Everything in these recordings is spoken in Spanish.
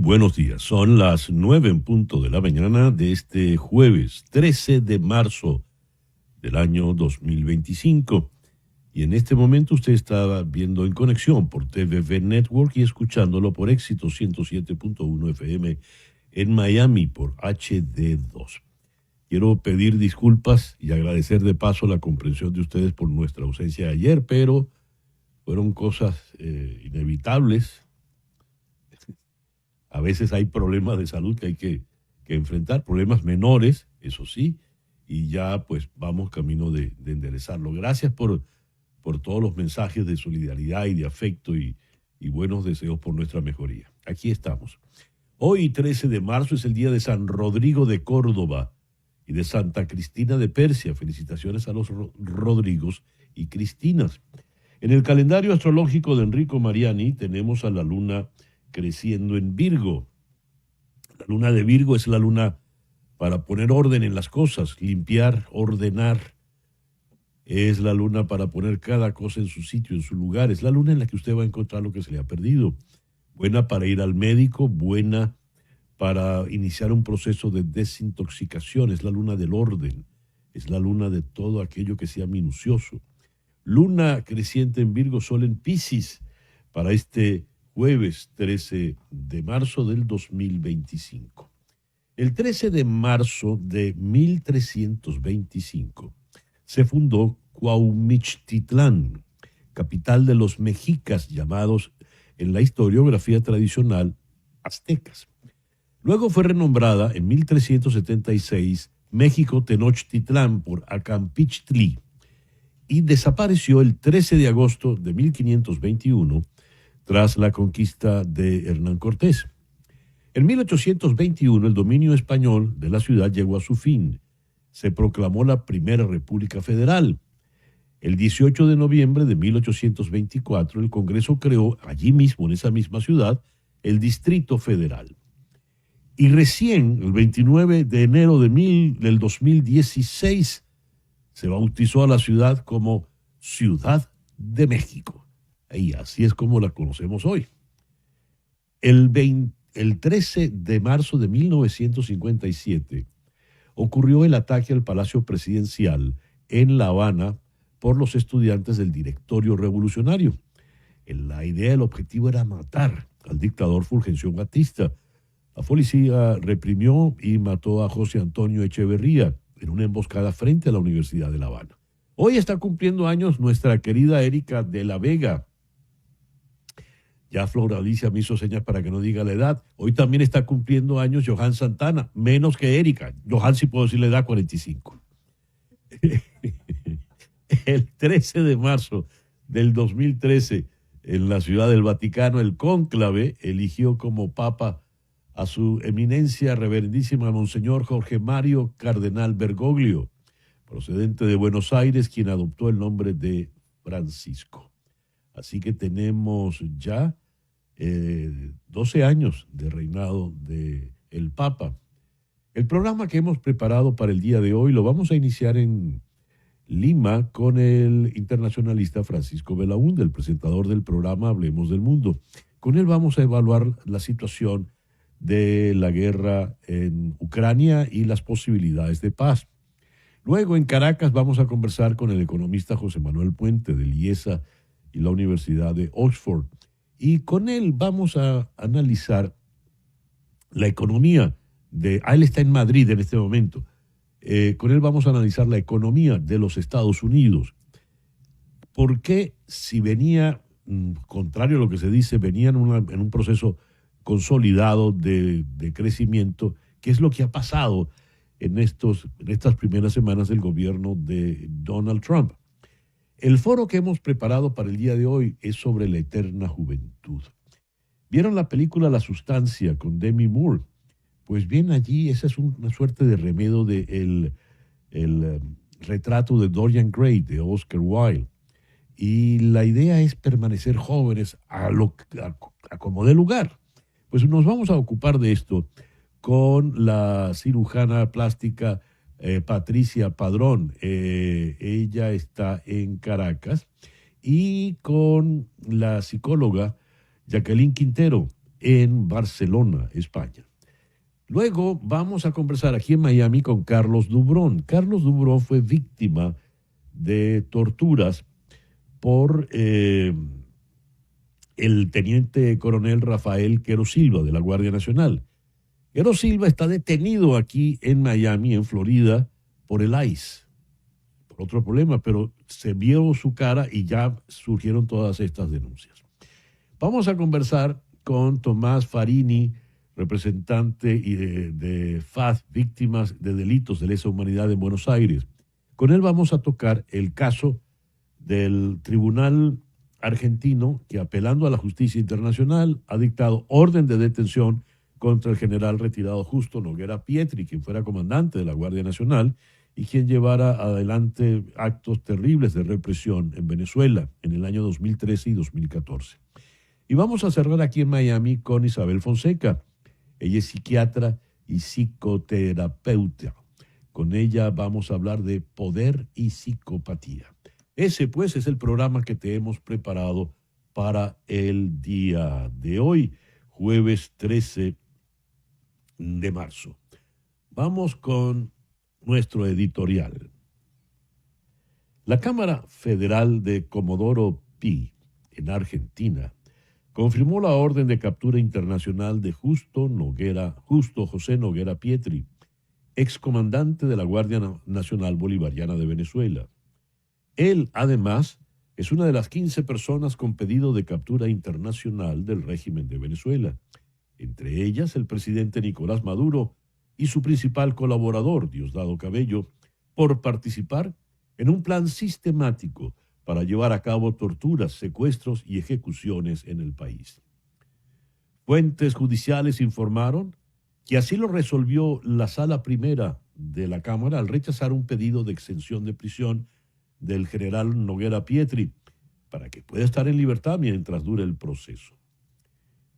buenos días. Son las 9 en punto de la mañana de este jueves 13 de marzo del año 2025. Y en este momento usted está viendo En Conexión por TVV Network y escuchándolo por Éxito 107.1 FM en Miami por HD2. Quiero pedir disculpas y agradecer de paso la comprensión de ustedes por nuestra ausencia de ayer, pero fueron cosas inevitables. A veces hay problemas de salud que hay que enfrentar, problemas menores, eso sí, y ya pues vamos camino de enderezarlo. Gracias por todos los mensajes de solidaridad y de afecto y buenos deseos por nuestra mejoría. Aquí estamos. Hoy, 13 de marzo, es el día de San Rodrigo de Córdoba y de Santa Cristina de Persia. Felicitaciones a los Rodrigos y Cristinas. En el calendario astrológico de Enrico Mariani tenemos a la luna creciendo en Virgo. La luna de Virgo es la luna para poner orden en las cosas, limpiar, ordenar. Es la luna para poner cada cosa en su sitio, en su lugar. Es la luna en la que usted va a encontrar lo que se le ha perdido. Buena para ir al médico, buena para iniciar un proceso de desintoxicación. Es la luna del orden. Es la luna de todo aquello que sea minucioso. Luna creciente en Virgo, Sol en Piscis para este jueves 13 de marzo del 2025. El 13 de marzo de 1325 se fundó Cuauhmichtitlán, capital de los mexicas llamados en la historiografía tradicional aztecas. Luego fue renombrada en 1376 México Tenochtitlán por Acampichtli y desapareció el 13 de agosto de 1521 tras la conquista de Hernán Cortés. En 1821 el dominio español de la ciudad llegó a su fin. Se proclamó la Primera República Federal. El 18 de noviembre de 1824 el Congreso creó allí mismo, en esa misma ciudad, el Distrito Federal. Y recién, el 29 de enero del 2016, se bautizó a la ciudad como Ciudad de México. Y así es como la conocemos hoy. El 13 de marzo de 1957 ocurrió el ataque al Palacio Presidencial en La Habana por los estudiantes del Directorio Revolucionario. La idea, el objetivo era matar al dictador Fulgencio Batista. La policía reprimió y mató a José Antonio Echeverría en una emboscada frente a la Universidad de La Habana. Hoy está cumpliendo años nuestra querida Erika de la Vega. Ya Flor Alicia me hizo señas para que no diga la edad. Hoy también está cumpliendo años Johan Santana, menos que Erika. Johan sí puedo decir la edad, 45. El 13 de marzo del 2013, en la Ciudad del Vaticano, el cónclave eligió como papa a su eminencia reverendísima Monseñor Jorge Mario Cardenal Bergoglio, procedente de Buenos Aires, quien adoptó el nombre de Francisco. Así que tenemos ya 12 años de reinado del Papa. El programa que hemos preparado para el día de hoy lo vamos a iniciar en Lima con el internacionalista Francisco Belaúnde, el presentador del programa Hablemos del Mundo. Con él vamos a evaluar la situación de la guerra en Ucrania y las posibilidades de paz. Luego en Caracas vamos a conversar con el economista José Manuel Puente del IESA y la Universidad de Oxford. Y con él vamos a analizar la economía él está en Madrid en este momento. Con él vamos a analizar la economía de los Estados Unidos. ¿Por qué si venía, contrario a lo que se dice, venía en un proceso consolidado de crecimiento? ¿Qué es lo que ha pasado en estas primeras semanas del gobierno de Donald Trump? El foro que hemos preparado para el día de hoy es sobre la eterna juventud. ¿Vieron la película La Sustancia con Demi Moore? Pues bien, allí esa es una suerte de remedio del retrato de Dorian Gray de Oscar Wilde. Y la idea es permanecer jóvenes a como dé lugar. Pues nos vamos a ocupar de esto con la cirujana plástica Patricia Padrón. Ella está en Caracas. Y con la psicóloga Jacqueline Quintero. en Barcelona, España. Luego vamos a conversar aquí en Miami con Carlos Dubrón. Carlos Dubrón fue víctima de torturas por el teniente coronel Rafael Quero Silva de la Guardia Nacional. Quero Silva está detenido aquí en Miami, en Florida, por el ICE, por otro problema, pero se vio su cara y ya surgieron todas estas denuncias. Vamos a conversar con Tomás Farini, representante de FAD, Víctimas de Delitos de Lesa Humanidad en Buenos Aires. Con él vamos a tocar el caso del tribunal argentino que, apelando a la justicia internacional, ha dictado orden de detención contra el general retirado Justo Noguera Pietri, quien fuera comandante de la Guardia Nacional y quien llevara adelante actos terribles de represión en Venezuela en el año 2013 y 2014. Y vamos a cerrar aquí en Miami con Isabel Fonseca. Ella es psiquiatra y psicoterapeuta. Con ella vamos a hablar de poder y psicopatía. Ese, pues, es el programa que te hemos preparado para el día de hoy, jueves 13 de marzo. Vamos con nuestro editorial. La Cámara Federal de Comodoro Pi, en Argentina, confirmó la orden de captura internacional de Justo José Noguera Pietri, excomandante de la Guardia Nacional Bolivariana de Venezuela. Él, además, es una de las 15 personas con pedido de captura internacional del régimen de Venezuela, entre ellas el presidente Nicolás Maduro y su principal colaborador, Diosdado Cabello, por participar en un plan sistemático para llevar a cabo torturas, secuestros y ejecuciones en el país. Fuentes judiciales informaron que así lo resolvió la Sala Primera de la Cámara al rechazar un pedido de exención de prisión del general Noguera Pietri para que pueda estar en libertad mientras dure el proceso.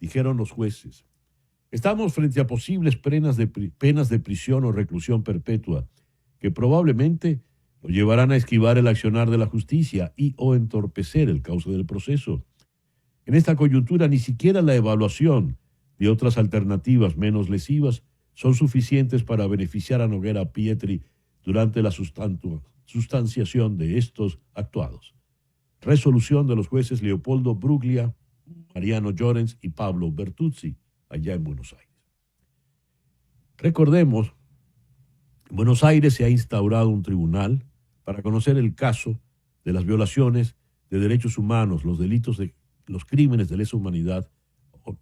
Dijeron los jueces: estamos frente a posibles penas de prisión o reclusión perpetua que probablemente lo llevarán a esquivar el accionar de la justicia y o entorpecer el cauce del proceso. En esta coyuntura, ni siquiera la evaluación de otras alternativas menos lesivas son suficientes para beneficiar a Noguera Pietri durante la sustanciación de estos actuados. Resolución de los jueces Leopoldo Bruglia, Mariano Llorens y Pablo Bertuzzi, allá en Buenos Aires. Recordemos, en Buenos Aires se ha instaurado un tribunal para conocer el caso de las violaciones de derechos humanos, los delitos de los crímenes de lesa humanidad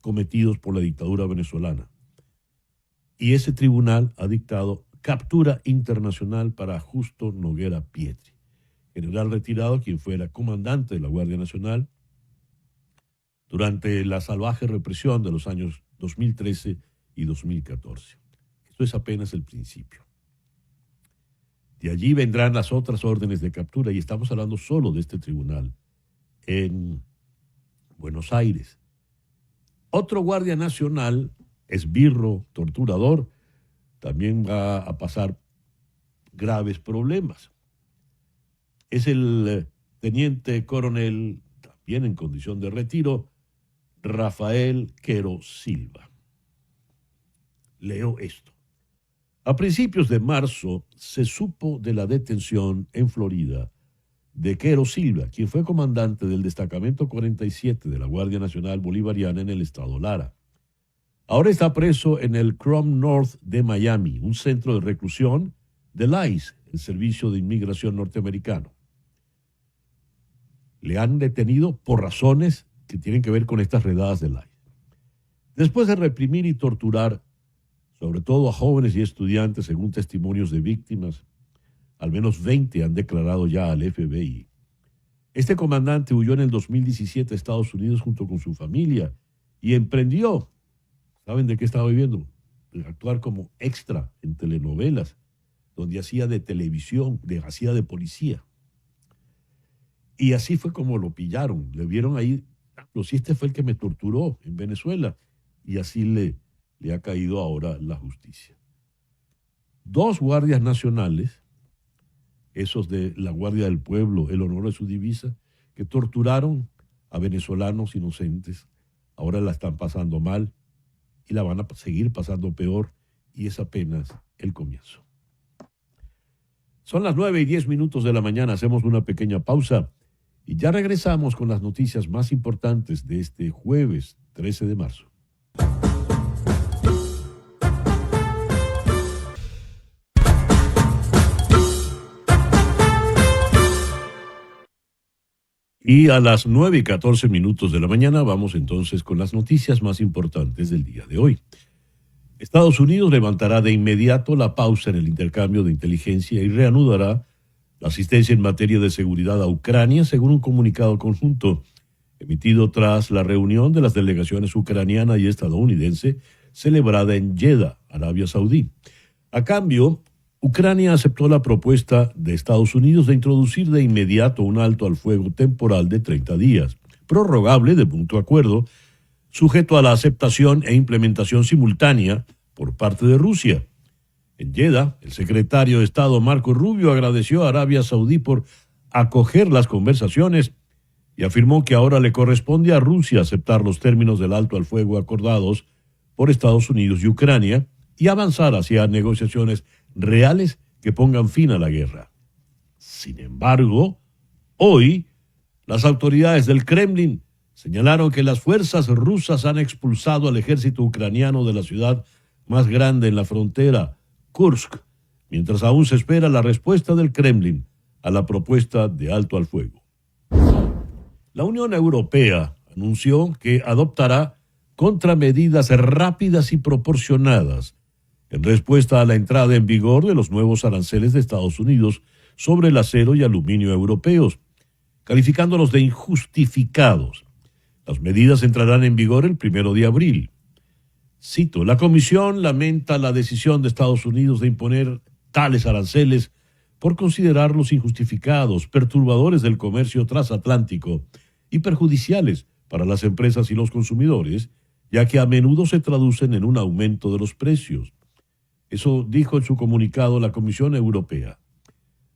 cometidos por la dictadura venezolana. Y ese tribunal ha dictado captura internacional para Justo Noguera Pietri, general retirado quien fuera comandante de la Guardia Nacional durante la salvaje represión de los años 2013 y 2014. Esto es apenas el principio. De allí vendrán las otras órdenes de captura y estamos hablando solo de este tribunal en Buenos Aires. Otro guardia nacional, esbirro, torturador, también va a pasar graves problemas. Es el teniente coronel, también en condición de retiro, Rafael Quero Silva. Leo esto. A principios de marzo se supo de la detención en Florida de Quero Silva, quien fue comandante del destacamento 47 de la Guardia Nacional Bolivariana en el estado Lara. Ahora está preso en el Crum North de Miami, un centro de reclusión del ICE, el Servicio de Inmigración norteamericano. Le han detenido por razones que tienen que ver con estas redadas del ICE. Después de reprimir y torturar sobre todo a jóvenes y estudiantes, según testimonios de víctimas, al menos 20 han declarado ya al FBI. Este comandante huyó en el 2017 a Estados Unidos junto con su familia y emprendió, ¿saben de qué estaba viviendo? De actuar como extra en telenovelas, donde hacía de televisión, hacía de policía. Y así fue como lo pillaron. Le vieron ahí, si este fue el que me torturó en Venezuela, y así le ha caído ahora la justicia. 2 guardias nacionales, esos de la Guardia del Pueblo, el honor de su divisa, que torturaron a venezolanos inocentes, ahora la están pasando mal y la van a seguir pasando peor, y es apenas el comienzo. Son las 9:10 de la mañana, hacemos una pequeña pausa y ya regresamos con las noticias más importantes de este jueves 13 de marzo. Y a las 9:14 de la mañana vamos entonces con las noticias más importantes del día de hoy. Estados Unidos levantará de inmediato la pausa en el intercambio de inteligencia y reanudará la asistencia en materia de seguridad a Ucrania, según un comunicado conjunto emitido tras la reunión de las delegaciones ucraniana y estadounidense celebrada en Jeddah, Arabia Saudí. A cambio, Ucrania aceptó la propuesta de Estados Unidos de introducir de inmediato un alto al fuego temporal de 30 días, prorrogable de mutuo acuerdo, sujeto a la aceptación e implementación simultánea por parte de Rusia. En Jeddah, el secretario de Estado Marco Rubio agradeció a Arabia Saudí por acoger las conversaciones y afirmó que ahora le corresponde a Rusia aceptar los términos del alto al fuego acordados por Estados Unidos y Ucrania y avanzar hacia negociaciones reales que pongan fin a la guerra. Sin embargo, hoy, las autoridades del Kremlin señalaron que las fuerzas rusas han expulsado al ejército ucraniano de la ciudad más grande en la frontera, Kursk, mientras aún se espera la respuesta del Kremlin a la propuesta de alto al fuego. La Unión Europea anunció que adoptará contramedidas rápidas y proporcionadas en respuesta a la entrada en vigor de los nuevos aranceles de Estados Unidos sobre el acero y aluminio europeos, calificándolos de injustificados. Las medidas entrarán en vigor el 1 de abril. Cito, la Comisión lamenta la decisión de Estados Unidos de imponer tales aranceles por considerarlos injustificados, perturbadores del comercio transatlántico y perjudiciales para las empresas y los consumidores, ya que a menudo se traducen en un aumento de los precios. Eso dijo en su comunicado la Comisión Europea.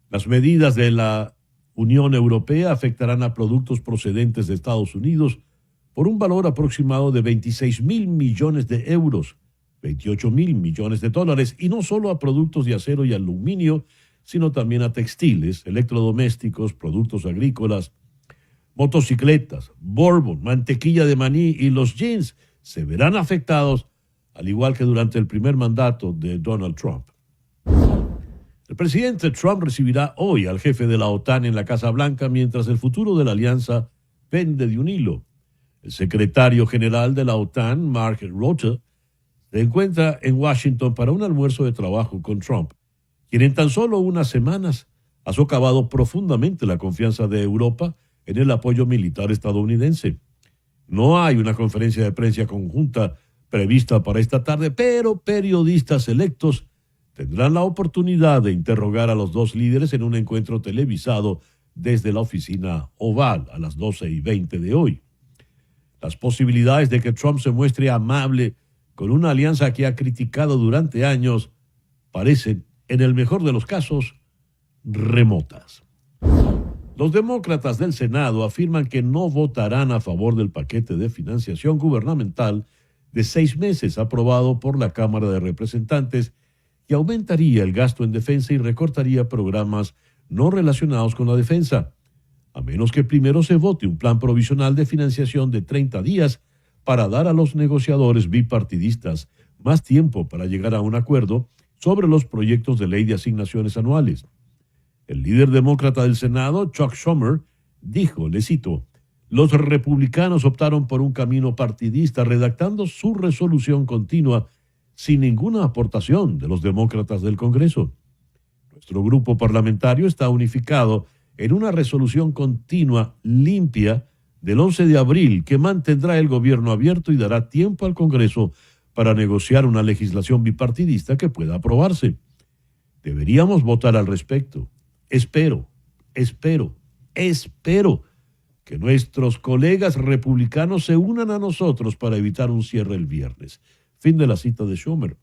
Las medidas de la Unión Europea afectarán a productos procedentes de Estados Unidos por un valor aproximado de 26.000 millones de euros, 28.000 millones de dólares, y no solo a productos de acero y aluminio, sino también a textiles, electrodomésticos, productos agrícolas, motocicletas, bourbon, mantequilla de maní y los jeans se verán afectados, al igual que durante el primer mandato de Donald Trump. El presidente Trump recibirá hoy al jefe de la OTAN en la Casa Blanca mientras el futuro de la alianza pende de un hilo. El secretario general de la OTAN, Mark Rutte, se encuentra en Washington para un almuerzo de trabajo con Trump, quien en tan solo unas semanas ha socavado profundamente la confianza de Europa en el apoyo militar estadounidense. No hay una conferencia de prensa conjunta prevista para esta tarde, pero periodistas electos tendrán la oportunidad de interrogar a los dos líderes en un encuentro televisado desde la oficina Oval a las 12:20 de hoy. Las posibilidades de que Trump se muestre amable con una alianza que ha criticado durante años parecen, en el mejor de los casos, remotas. Los demócratas del Senado afirman que no votarán a favor del paquete de financiación gubernamental de 6 meses aprobado por la Cámara de Representantes, que aumentaría el gasto en defensa y recortaría programas no relacionados con la defensa, a menos que primero se vote un plan provisional de financiación de 30 días para dar a los negociadores bipartidistas más tiempo para llegar a un acuerdo sobre los proyectos de ley de asignaciones anuales. El líder demócrata del Senado, Chuck Schumer, dijo, le cito, los republicanos optaron por un camino partidista redactando su resolución continua sin ninguna aportación de los demócratas del Congreso. Nuestro grupo parlamentario está unificado en una resolución continua limpia del 11 de abril que mantendrá el gobierno abierto y dará tiempo al Congreso para negociar una legislación bipartidista que pueda aprobarse. Deberíamos votar al respecto. Espero que nuestros colegas republicanos se unan a nosotros para evitar un cierre el viernes. Fin de la cita de Schumer.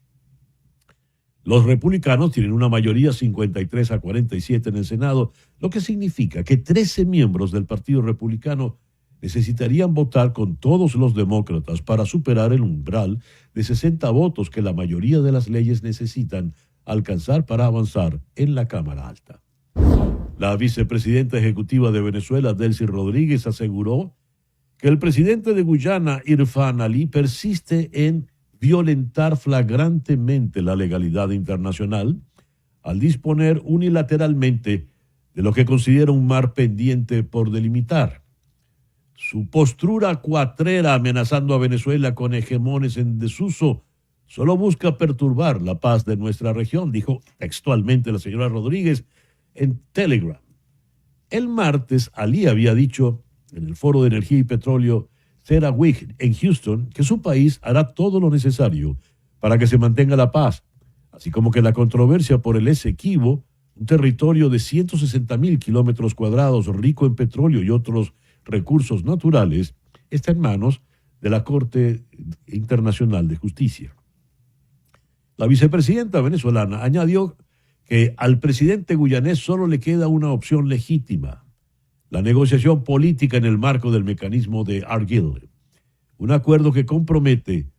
Los republicanos tienen una mayoría 53-47 en el Senado, lo que significa que 13 miembros del Partido Republicano necesitarían votar con todos los demócratas para superar el umbral de 60 votos que la mayoría de las leyes necesitan alcanzar para avanzar en la Cámara Alta. La vicepresidenta ejecutiva de Venezuela, Delcy Rodríguez, aseguró que el presidente de Guyana, Irfan Ali, persiste en violentar flagrantemente la legalidad internacional al disponer unilateralmente de lo que considera un mar pendiente por delimitar. Su postura cuatrera amenazando a Venezuela con hegemones en desuso solo busca perturbar la paz de nuestra región, dijo textualmente la señora Rodríguez en Telegram. El martes, Ali había dicho en el Foro de Energía y Petróleo CERAWeek en Houston que su país hará todo lo necesario para que se mantenga la paz, así como que la controversia por el Esequibo, un territorio de 160,000 kilómetros cuadrados rico en petróleo y otros recursos naturales, está en manos de la Corte Internacional de Justicia. La vicepresidenta venezolana añadió que al presidente guyanés solo le queda una opción legítima: la negociación política en el marco del mecanismo de Argyll, un acuerdo que compromete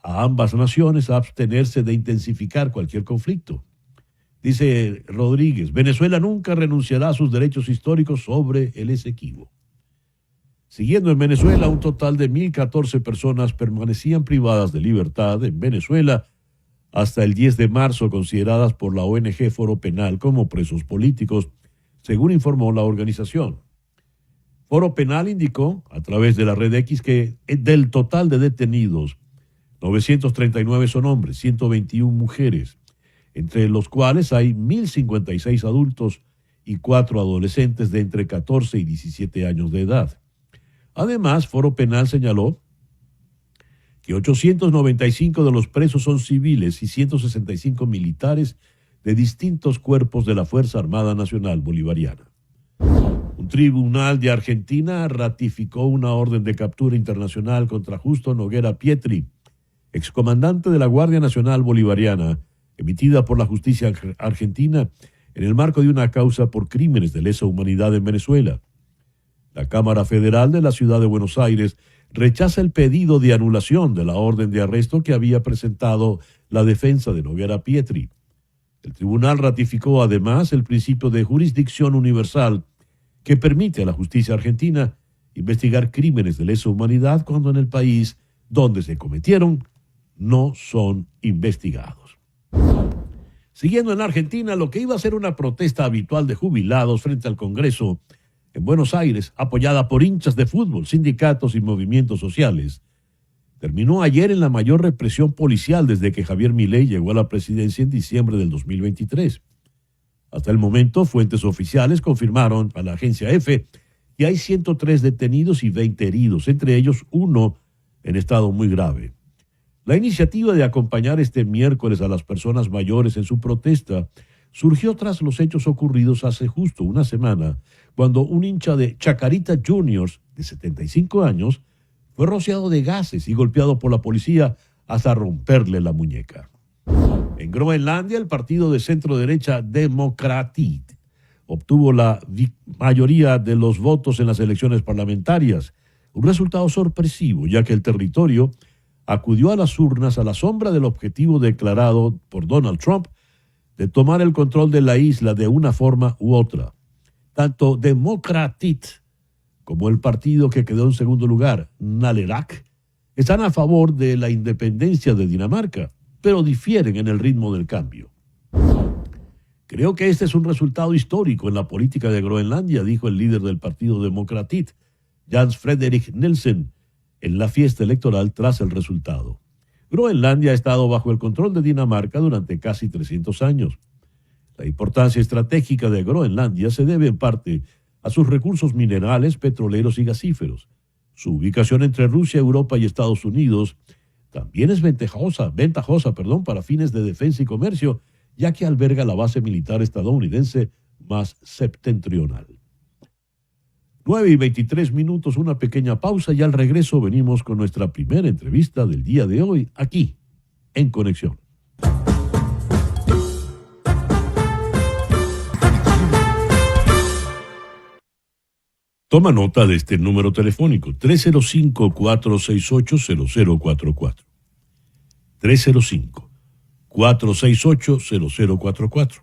a ambas naciones a abstenerse de intensificar cualquier conflicto. Dice Rodríguez, Venezuela nunca renunciará a sus derechos históricos sobre el Esequibo. Siguiendo en Venezuela, un total de 1,014 personas permanecían privadas de libertad en Venezuela hasta el 10 de marzo, consideradas por la ONG Foro Penal como presos políticos, según informó la organización. Foro Penal indicó a través de la red X que del total de detenidos, 939 son hombres, 121 mujeres, entre los cuales hay 1,056 adultos y 4 adolescentes de entre 14 y 17 años de edad. Además, Foro Penal señaló que 895 de los presos son civiles y 165 militares de distintos cuerpos de la Fuerza Armada Nacional Bolivariana. Un tribunal de Argentina ratificó una orden de captura internacional contra Justo Noguera Pietri, excomandante de la Guardia Nacional Bolivariana, emitida por la justicia argentina en el marco de una causa por crímenes de lesa humanidad en Venezuela. La Cámara Federal de la Ciudad de Buenos Aires rechaza el pedido de anulación de la orden de arresto que había presentado la defensa de Noguera Pietri. El tribunal ratificó además el principio de jurisdicción universal que permite a la justicia argentina investigar crímenes de lesa humanidad cuando en el país donde se cometieron no son investigados. Siguiendo en Argentina, lo que iba a ser una protesta habitual de jubilados frente al Congreso en Buenos Aires, apoyada por hinchas de fútbol, sindicatos y movimientos sociales, terminó ayer en la mayor represión policial desde que Javier Milei llegó a la presidencia en diciembre del 2023. Hasta el momento, fuentes oficiales confirmaron a la agencia EFE que hay 103 detenidos y 20 heridos, entre ellos uno en estado muy grave. La iniciativa de acompañar este miércoles a las personas mayores en su protesta surgió tras los hechos ocurridos hace justo una semana, cuando un hincha de Chacarita Juniors, de 75 años, fue rociado de gases y golpeado por la policía hasta romperle la muñeca. En Groenlandia, el partido de centro-derecha Democratic obtuvo la mayoría de los votos en las elecciones parlamentarias, un resultado sorpresivo, ya que el territorio acudió a las urnas a la sombra del objetivo declarado por Donald Trump de tomar el control de la isla de una forma u otra. Tanto Democratic como el partido que quedó en segundo lugar, Nalerak, están a favor de la independencia de Dinamarca, pero difieren en el ritmo del cambio. Creo que este es un resultado histórico en la política de Groenlandia, dijo el líder del partido Democratic, Jens Frederik Nielsen, en la fiesta electoral tras el resultado. Groenlandia ha estado bajo el control de Dinamarca durante casi 300 años. La importancia estratégica de Groenlandia se debe en parte a sus recursos minerales, petroleros y gasíferos. Su ubicación entre Rusia, Europa y Estados Unidos también es ventajosa para fines de defensa y comercio, ya que alberga la base militar estadounidense más septentrional. 9:23, una pequeña pausa y al regreso venimos con nuestra primera entrevista del día de hoy, aquí, en Conexión. Toma nota de este número telefónico, 305-468-0044. 305-468-0044.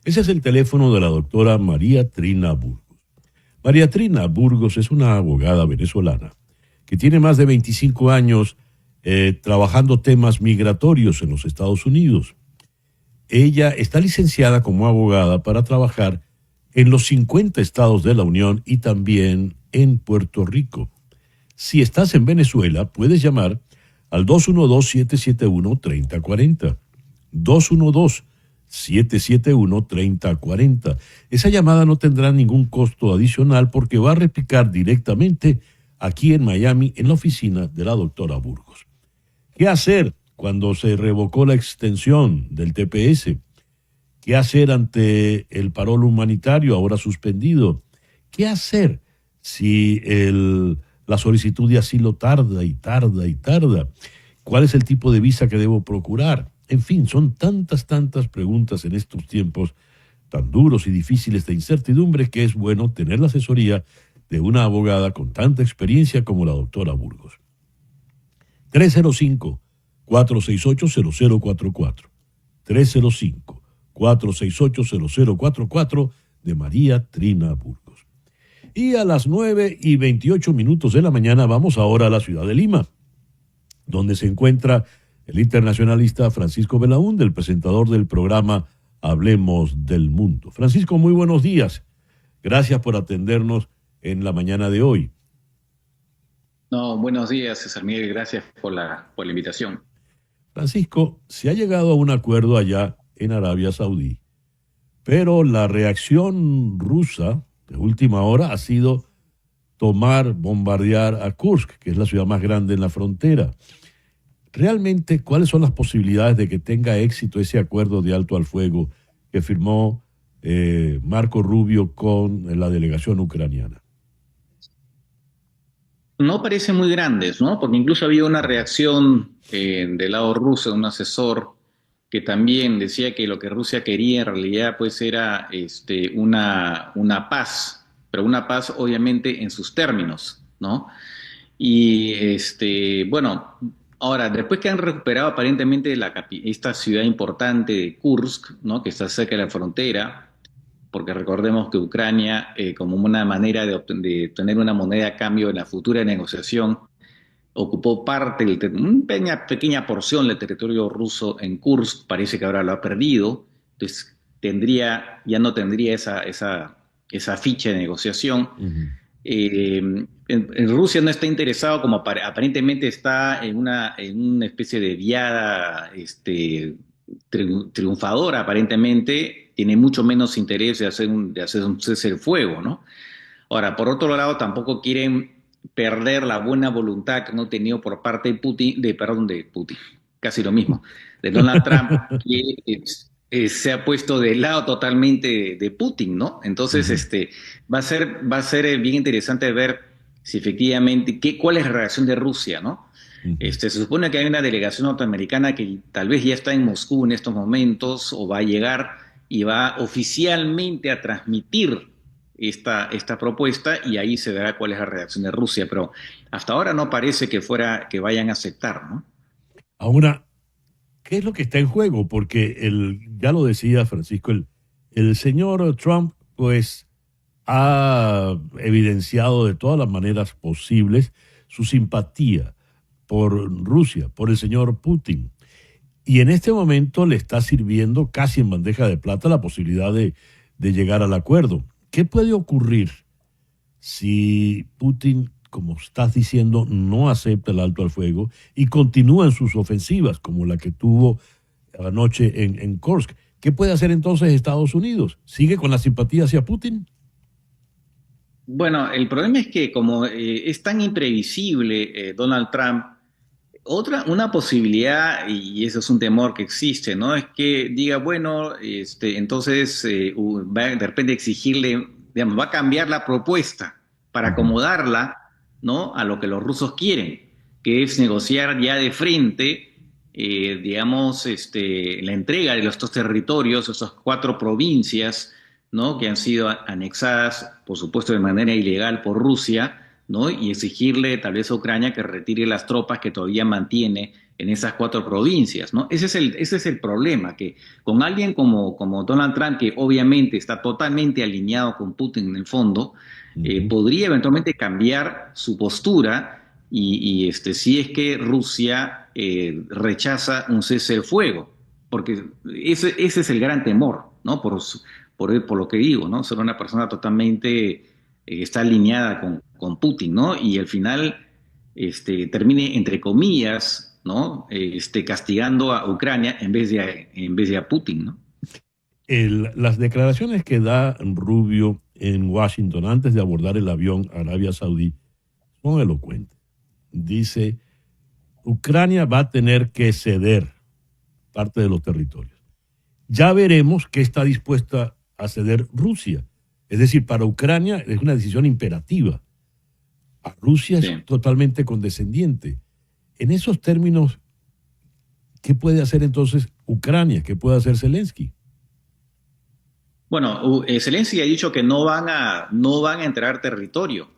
Ese es el teléfono de la doctora María Trina Burgos. María Trina Burgos es una abogada venezolana que tiene más de 25 años trabajando temas migratorios en los Estados Unidos. Ella está licenciada como abogada para trabajar en los 50 estados de la Unión y también en Puerto Rico. Si estás en Venezuela, puedes llamar al 212-771-3040. 212-771-3040. Esa llamada no tendrá ningún costo adicional porque va a replicar directamente aquí en Miami en la oficina de la doctora Burgos. ¿Qué hacer cuando se revocó la extensión del TPS? ¿Qué hacer ante el parol humanitario ahora suspendido? ¿Qué hacer si la solicitud de asilo tarda y tarda y tarda? ¿Cuál es el tipo de visa que debo procurar? En fin, son tantas preguntas en estos tiempos tan duros y difíciles de incertidumbre que es bueno tener la asesoría de una abogada con tanta experiencia como la doctora Burgos. 305-468-0044. 305-468-0044 de María Trina Burgos. Y a las 9:28 de la mañana vamos ahora a la ciudad de Lima, donde se encuentra el internacionalista Francisco Belaúnde, el presentador del programa Hablemos del Mundo. Francisco, muy buenos días. Gracias por atendernos en la mañana de hoy. No, buenos días, César Miguel. Gracias por la invitación. Francisco, se ha llegado a un acuerdo allá en Arabia Saudí, pero la reacción rusa de última hora ha sido bombardear a Kursk, que es la ciudad más grande en la frontera. Realmente, ¿cuáles son las posibilidades de que tenga éxito ese acuerdo de alto al fuego que firmó Marco Rubio con la delegación ucraniana? No parecen muy grandes, ¿no? Porque incluso había una reacción del lado ruso de un asesor que también decía que lo que Rusia quería en realidad pues era una paz, pero una paz obviamente en sus términos, ¿no? Y bueno, ahora, después que han recuperado aparentemente esta ciudad importante de Kursk, ¿no? Que está cerca de la frontera, porque recordemos que Ucrania, como una manera de tener una moneda a cambio en la futura negociación, ocupó una pequeña porción del territorio ruso en Kursk. Parece que ahora lo ha perdido, entonces ya no tendría esa ficha de negociación. Uh-huh. En Rusia no está interesado, como aparentemente está en una especie de diada triunfadora, aparentemente tiene mucho menos interés de hacer un cese el fuego, ¿no? Ahora, por otro lado, tampoco quieren perder la buena voluntad que han tenido por parte de Putin, casi lo mismo, de Donald Trump, que se ha puesto del lado totalmente de Putin, ¿no? Entonces, va a ser bien interesante ver si efectivamente, cuál es la reacción de Rusia, ¿no? Se supone que hay una delegación norteamericana que tal vez ya está en Moscú en estos momentos o va a llegar y va oficialmente a transmitir esta propuesta, y ahí se verá cuál es la reacción de Rusia, pero hasta ahora no parece que vayan a aceptar, ¿no? Ahora, ¿qué es lo que está en juego? Porque ya lo decía Francisco, el señor Trump pues ha evidenciado de todas las maneras posibles su simpatía por Rusia, por el señor Putin. Y en este momento le está sirviendo casi en bandeja de plata la posibilidad de llegar al acuerdo. ¿Qué puede ocurrir si Putin, como estás diciendo, no acepta el alto al fuego y continúa en sus ofensivas, como la que tuvo anoche en Kursk? ¿Qué puede hacer entonces Estados Unidos? ¿Sigue con la simpatía hacia Putin? Bueno, el problema es que como es tan imprevisible Donald Trump, una posibilidad, y eso es un temor que existe, ¿no? Es que diga, bueno, entonces va de repente exigirle, digamos, va a cambiar la propuesta para acomodarla, ¿no? A lo que los rusos quieren, que es negociar ya de frente, digamos, la entrega de estos territorios, esas 4 provincias ¿no? Que han sido anexadas, por supuesto, de manera ilegal por Rusia, ¿no? Y exigirle tal vez a Ucrania que retire las tropas que todavía mantiene en esas 4 provincias, ¿no? Ese es el problema, que con alguien como Donald Trump, que obviamente está totalmente alineado con Putin en el fondo, podría eventualmente cambiar su postura si es que Rusia rechaza un cese el fuego, porque ese es el gran temor, ¿no? Por lo que digo, ¿no? Ser una persona totalmente está alineada con Putin, ¿no? Y al final termine, entre comillas, ¿no? Castigando a Ucrania en vez de a Putin, ¿no? Las declaraciones que da Rubio en Washington antes de abordar el avión a Arabia Saudí son elocuentes. Dice, Ucrania va a tener que ceder parte de los territorios. Ya veremos qué está dispuesta a ceder Rusia. Es decir, para Ucrania es una decisión imperativa. A Rusia Sí. es totalmente condescendiente. En esos términos, ¿qué puede hacer entonces Ucrania? ¿Qué puede hacer Zelensky? Bueno, Zelensky ha dicho que no van a entrar territorio.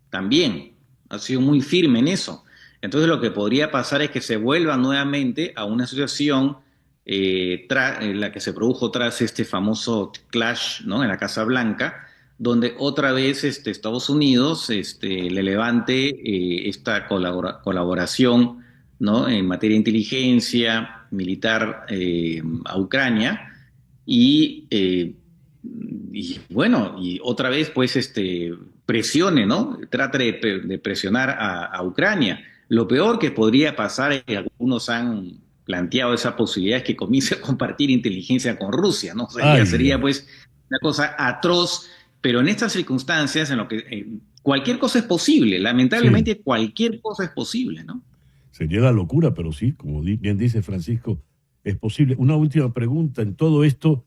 También ha sido muy firme en eso. Entonces lo que podría pasar es que se vuelva nuevamente a una situación en la que se produjo tras este famoso clash, ¿no? En la Casa Blanca, donde otra vez Estados Unidos le levante esta colaboración, ¿no? En materia de inteligencia militar a Ucrania y bueno, y otra vez pues presione, ¿no? Trate de presionar a Ucrania. Lo peor que podría pasar, y algunos han planteado esa posibilidad, es que comience a compartir inteligencia con Rusia, ¿no? Sería pues una cosa atroz, pero en estas circunstancias en lo que cualquier cosa es posible, lamentablemente Sí, cualquier cosa es posible, ¿no? sería la locura, pero sí, como bien dice Francisco, es posible. Una última pregunta. En todo esto,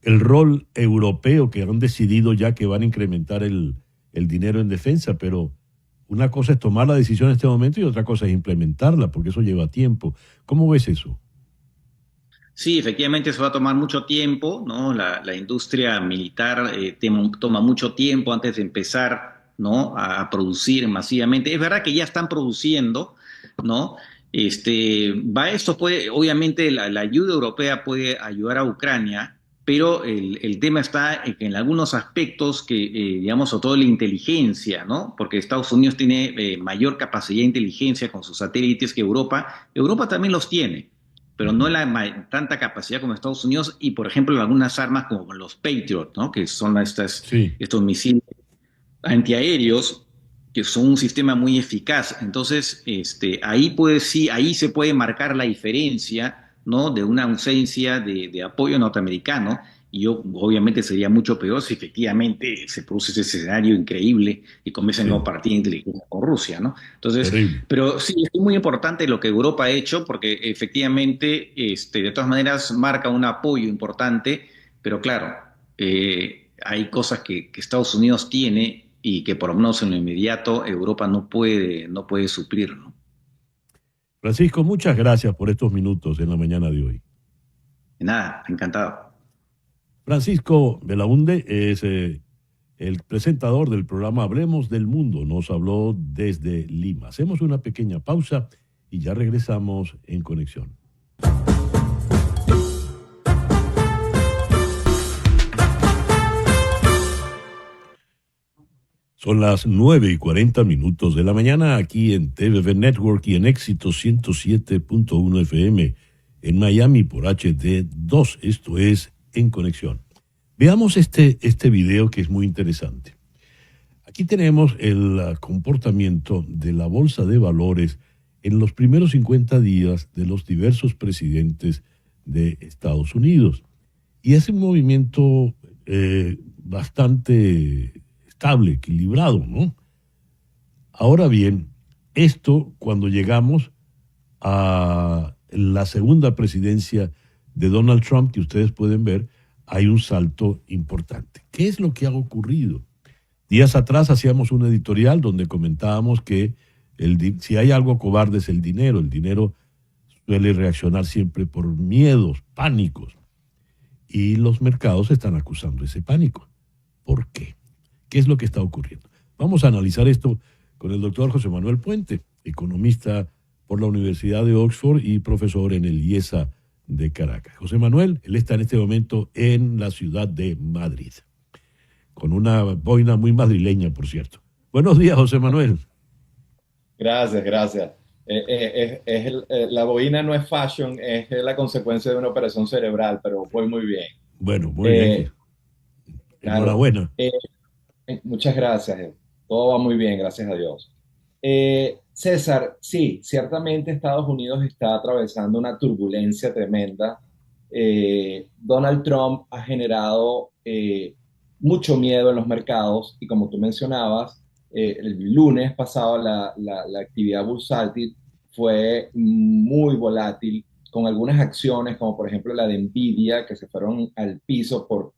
el rol europeo que han decidido ya que van a incrementar el dinero en defensa, pero una cosa es tomar la decisión en este momento y otra cosa es implementarla, porque eso lleva tiempo. ¿Cómo ves eso? Sí, efectivamente eso va a tomar mucho tiempo, ¿no? La industria militar toma mucho tiempo antes de empezar, ¿no? A producir masivamente. Es verdad que ya están produciendo, ¿no? Esto puede, obviamente la ayuda europea puede ayudar a Ucrania, pero el tema está en que en algunos aspectos que, digamos, sobre todo la inteligencia, ¿no? Porque Estados Unidos tiene mayor capacidad de inteligencia con sus satélites que Europa. Europa también los tiene, pero no tanta capacidad como Estados Unidos y, por ejemplo, en algunas armas como los Patriot, ¿no? Que son Sí, estos misiles antiaéreos que son un sistema muy eficaz. Entonces, ahí se puede marcar la diferencia, ¿no? De una ausencia de apoyo norteamericano. Y obviamente sería mucho peor si efectivamente se produce ese escenario increíble y comienza el nuevo sí, partido de inteligencia con Rusia, ¿no? Entonces, terrible. pero sí, es muy importante lo que Europa ha hecho porque efectivamente, de todas maneras, marca un apoyo importante, pero claro, hay cosas que Estados Unidos tiene y que por lo menos en lo inmediato Europa no puede suplir, ¿no? Francisco, muchas gracias por estos minutos en la mañana de hoy. Y nada, encantado. Francisco Belaunde es el presentador del programa Hablemos del Mundo. Nos habló desde Lima. Hacemos una pequeña pausa y ya regresamos en conexión. Son las 9:40 de la mañana aquí en TVV Network y en Éxito 107.1 FM en Miami por HD2. Esto es En Conexión. Veamos este video que es muy interesante. Aquí tenemos el comportamiento de la bolsa de valores en los primeros 50 días de los diversos presidentes de Estados Unidos. Y es un movimiento bastante estable, equilibrado, ¿no? Ahora bien, esto cuando llegamos a la segunda presidencia de Donald Trump, que ustedes pueden ver, hay un salto importante. ¿Qué es lo que ha ocurrido? Días atrás hacíamos un editorial donde comentábamos que si hay algo cobarde es el dinero. El dinero suele reaccionar siempre por miedos, pánicos. y los mercados están acusando ese pánico. ¿Por qué? ¿Qué es lo que está ocurriendo? Vamos a analizar esto con el doctor José Manuel Puente, economista por la Universidad de Oxford y profesor en el IESA de Caracas. José Manuel, él está en este momento en la ciudad de Madrid, con una boina muy madrileña, por cierto. Buenos días, José Manuel. Gracias, gracias. La boina no es fashion, es la consecuencia de una operación cerebral, pero voy muy bien. Bueno, muy Eh, bien. claro, Enhorabuena. muchas gracias. Todo va muy bien, gracias a Dios. César, sí, ciertamente Estados Unidos está atravesando una turbulencia tremenda. Donald Trump ha generado mucho miedo en los mercados y como tú mencionabas, el lunes pasado la actividad bursátil fue muy volátil, con algunas acciones como por ejemplo la de Nvidia, que se fueron al piso por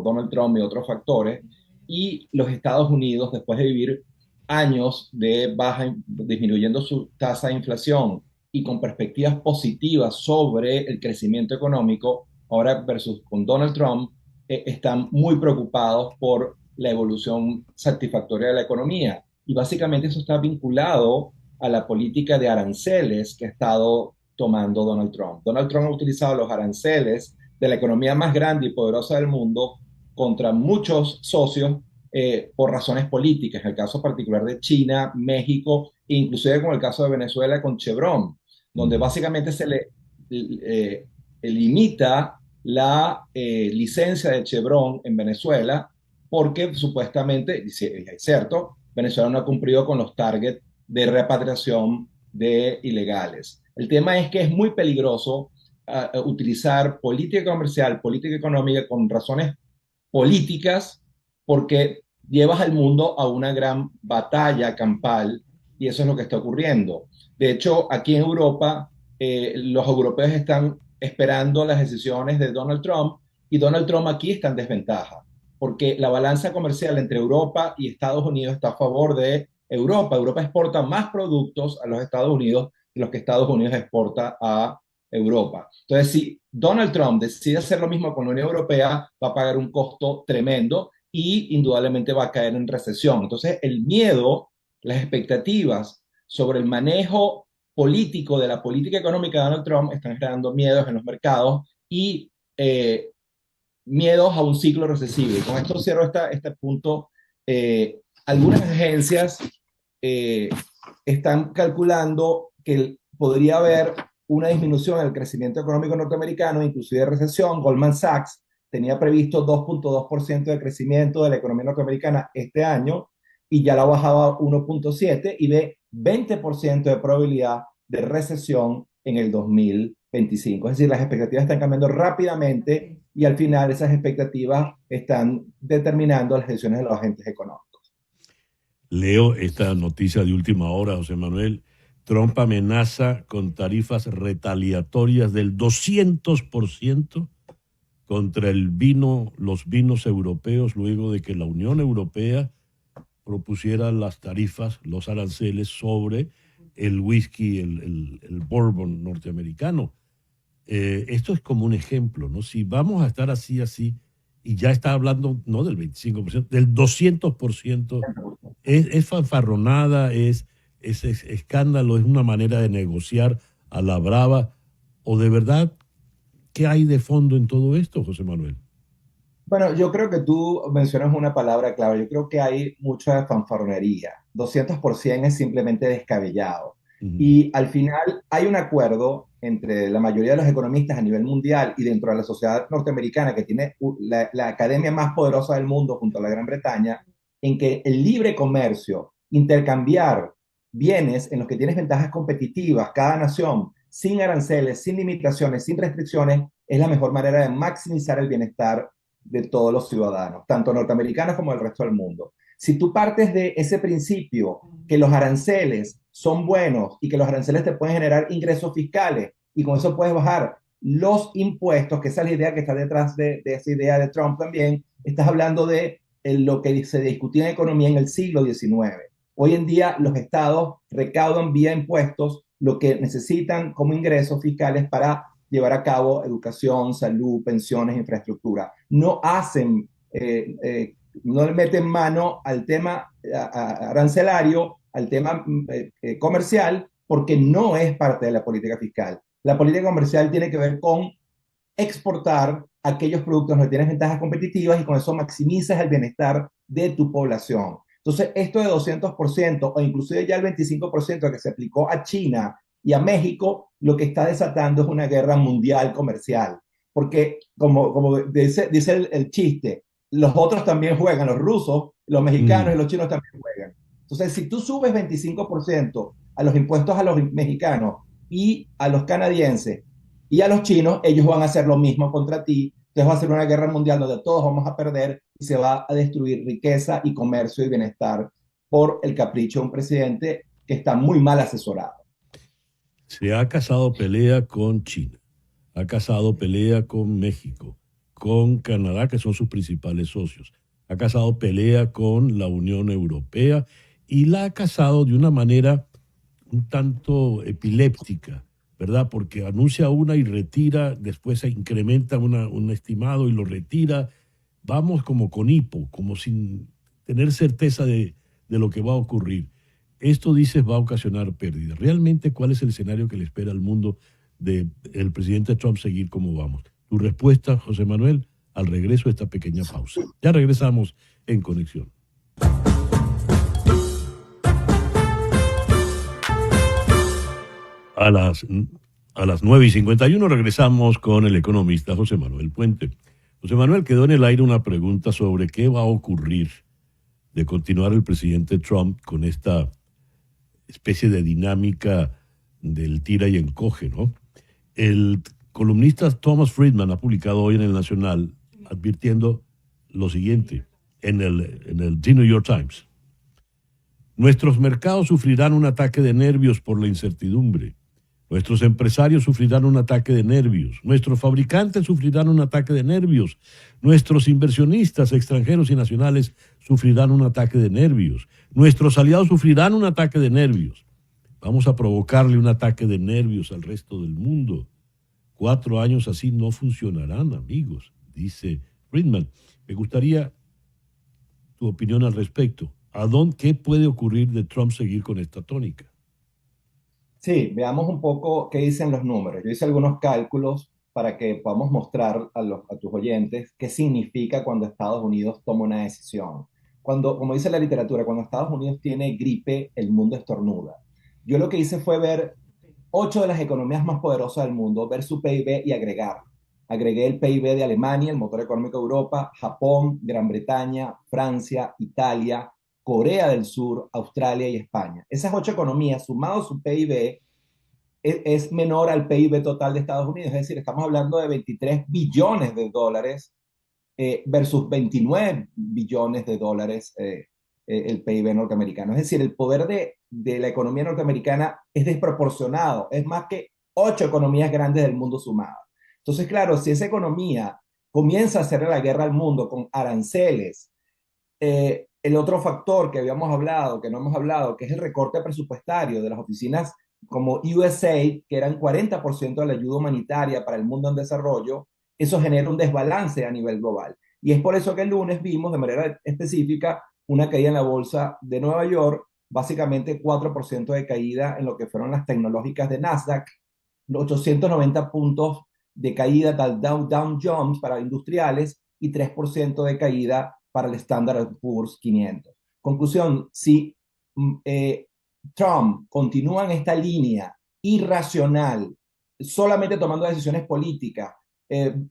Donald Trump y otros factores, y los Estados Unidos, después de vivir años de baja, disminuyendo su tasa de inflación y con perspectivas positivas sobre el crecimiento económico, ahora versus con Donald Trump, están muy preocupados por la evolución satisfactoria de la economía. Y básicamente eso está vinculado a la política de aranceles que ha estado tomando Donald Trump. Donald Trump ha utilizado los aranceles de la economía más grande y poderosa del mundo contra muchos socios por razones políticas, en el caso particular de China, México, e inclusive con el caso de Venezuela con Chevron, donde básicamente se le limita la licencia de Chevron en Venezuela porque supuestamente, es cierto, Venezuela no ha cumplido con los targets de repatriación de ilegales. El tema es que es muy peligroso utilizar política comercial, política económica con razones políticas porque llevas al mundo a una gran batalla campal y eso es lo que está ocurriendo. De hecho, aquí en Europa, los europeos están esperando las decisiones de Donald Trump y Donald Trump aquí está en desventaja porque la balanza comercial entre Europa y Estados Unidos está a favor de Europa. Europa exporta más productos a los Estados Unidos de los que Estados Unidos exporta a Europa. Entonces, si Donald Trump decide hacer lo mismo con la Unión Europea, va a pagar un costo tremendo y indudablemente va a caer en recesión. Entonces, el miedo, las expectativas sobre el manejo político de la política económica de Donald Trump están generando miedos en los mercados y miedos a un ciclo recesivo. Y con esto cierro este punto. Algunas agencias están calculando que podría haber una disminución en el crecimiento económico norteamericano, inclusive recesión. Goldman Sachs tenía previsto 2.2% de crecimiento de la economía norteamericana este año y ya la bajaba a 1.7% y ve 20% de probabilidad de recesión en el 2025. Es decir, las expectativas están cambiando rápidamente y al final esas expectativas están determinando las decisiones de los agentes económicos. Leo esta noticia de última hora, José Manuel. Trump amenaza con tarifas retaliatorias del 200% contra los vinos europeos luego de que la Unión Europea propusiera las tarifas, los aranceles sobre el whisky, el bourbon norteamericano. Esto es como un ejemplo, ¿no? Si vamos a estar así, y ya está hablando no del 25%, del 200%, es fanfarronada, es escándalo, es una manera de negociar a la brava, o de verdad, ¿qué hay de fondo en todo esto, José Manuel? Bueno, yo creo que tú mencionas una palabra clave. Yo creo que hay mucha fanfarronería. 200% es simplemente descabellado. Uh-huh. Y al final hay un acuerdo entre la mayoría de los economistas a nivel mundial y dentro de la sociedad norteamericana, que tiene la academia más poderosa del mundo junto a la Gran Bretaña, en que el libre comercio, intercambiar bienes en los que tienes ventajas competitivas, cada nación, sin aranceles, sin limitaciones, sin restricciones, es la mejor manera de maximizar el bienestar de todos los ciudadanos, tanto norteamericanos como del resto del mundo. Si tú partes de ese principio que los aranceles son buenos y que los aranceles te pueden generar ingresos fiscales y con eso puedes bajar los impuestos, que esa es la idea que está detrás de esa idea de Trump también, estás hablando de lo que se discutía en economía en el siglo XIX. Hoy en día los estados recaudan vía impuestos lo que necesitan como ingresos fiscales para llevar a cabo educación, salud, pensiones, infraestructura. No hacen, no le meten mano al tema arancelario, al tema comercial, porque no es parte de la política fiscal. La política comercial tiene que ver con exportar aquellos productos donde tienes ventajas competitivas y con eso maximizas el bienestar de tu población. Entonces, esto de 200% o inclusive ya el 25% que se aplicó a China y a México, lo que está desatando es una guerra mundial comercial. Porque, como dice el chiste, los otros también juegan, los rusos, los mexicanos y los chinos también juegan. Entonces, si tú subes 25% a los impuestos a los mexicanos y a los canadienses y a los chinos, ellos van a hacer lo mismo contra ti. Entonces va a ser una guerra mundial donde todos vamos a perder y se va a destruir riqueza y comercio y bienestar por el capricho de un presidente que está muy mal asesorado. Se ha casado pelea con China, ha casado pelea con México, con Canadá, que son sus principales socios, ha casado pelea con la Unión Europea y la ha casado de una manera un tanto epiléptica, ¿verdad? Porque anuncia una y retira, después se incrementa un estimado y lo retira. Vamos como con hipo, como sin tener certeza de lo que va a ocurrir. Esto, dices, va a ocasionar pérdidas. ¿Realmente cuál es el escenario que le espera al mundo del presidente Trump seguir como vamos? Tu respuesta, José Manuel, al regreso de esta pequeña pausa. Ya regresamos en Conexión. A las 9:51 regresamos con el economista José Manuel Puente. José Manuel, quedó en el aire una pregunta sobre qué va a ocurrir de continuar el presidente Trump con esta especie de dinámica del tira y encoge, ¿no? El columnista Thomas Friedman ha publicado hoy en El Nacional advirtiendo lo siguiente en el The New York Times. Nuestros mercados sufrirán un ataque de nervios por la incertidumbre. Nuestros empresarios sufrirán un ataque de nervios. Nuestros fabricantes sufrirán un ataque de nervios. Nuestros inversionistas extranjeros y nacionales sufrirán un ataque de nervios. Nuestros aliados sufrirán un ataque de nervios. Vamos a provocarle un ataque de nervios al resto del mundo. 4 años así no funcionarán, amigos, dice Friedman. Me gustaría tu opinión al respecto. ¿Qué puede ocurrir de Trump seguir con esta tónica? Sí, veamos un poco qué dicen los números. Yo hice algunos cálculos para que podamos mostrar a tus oyentes qué significa cuando Estados Unidos toma una decisión. Como dice la literatura, cuando Estados Unidos tiene gripe, el mundo estornuda. Yo lo que hice fue ver 8 de las economías más poderosas del mundo, ver su PIB y agregar. Agregué el PIB de Alemania, el motor económico de Europa, Japón, Gran Bretaña, Francia, Italia, Corea del Sur, Australia y España. Esas 8 economías, sumado su PIB, es menor al PIB total de Estados Unidos. Es decir, estamos hablando de 23 billones de dólares versus 29 billones de dólares el PIB norteamericano. Es decir, el poder de la economía norteamericana es desproporcionado. Es más que 8 economías grandes del mundo sumadas. Entonces, claro, si esa economía comienza a hacerle la guerra al mundo con aranceles, el otro factor que habíamos hablado, que no hemos hablado, que es el recorte presupuestario de las oficinas como USAID, que eran 40% de la ayuda humanitaria para el mundo en desarrollo, eso genera un desbalance a nivel global. Y es por eso que el lunes vimos de manera específica una caída en la bolsa de Nueva York, básicamente 4% de caída en lo que fueron las tecnológicas de Nasdaq, 890 puntos de caída del Dow Jones para industriales y 3% de caída para el Standard & Poor's 500. Conclusión, si Trump continúa en esta línea irracional, solamente tomando decisiones políticas,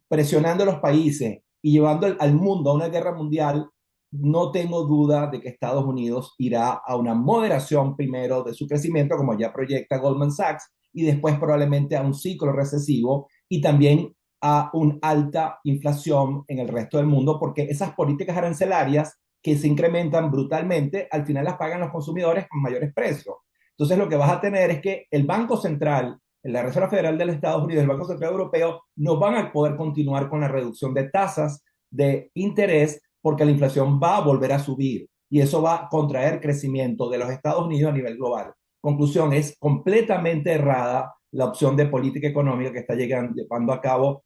presionando a los países y llevando al mundo a una guerra mundial, no tengo duda de que Estados Unidos irá a una moderación primero de su crecimiento, como ya proyecta Goldman Sachs, y después probablemente a un ciclo recesivo y también a una alta inflación en el resto del mundo, porque esas políticas arancelarias que se incrementan brutalmente, al final las pagan los consumidores con mayores precios. Entonces lo que vas a tener es que el Banco Central, la Reserva Federal de los Estados Unidos, el Banco Central Europeo, no van a poder continuar con la reducción de tasas de interés porque la inflación va a volver a subir y eso va a contraer crecimiento de los Estados Unidos a nivel global. Conclusión, es completamente errada la opción de política económica que está llevando a cabo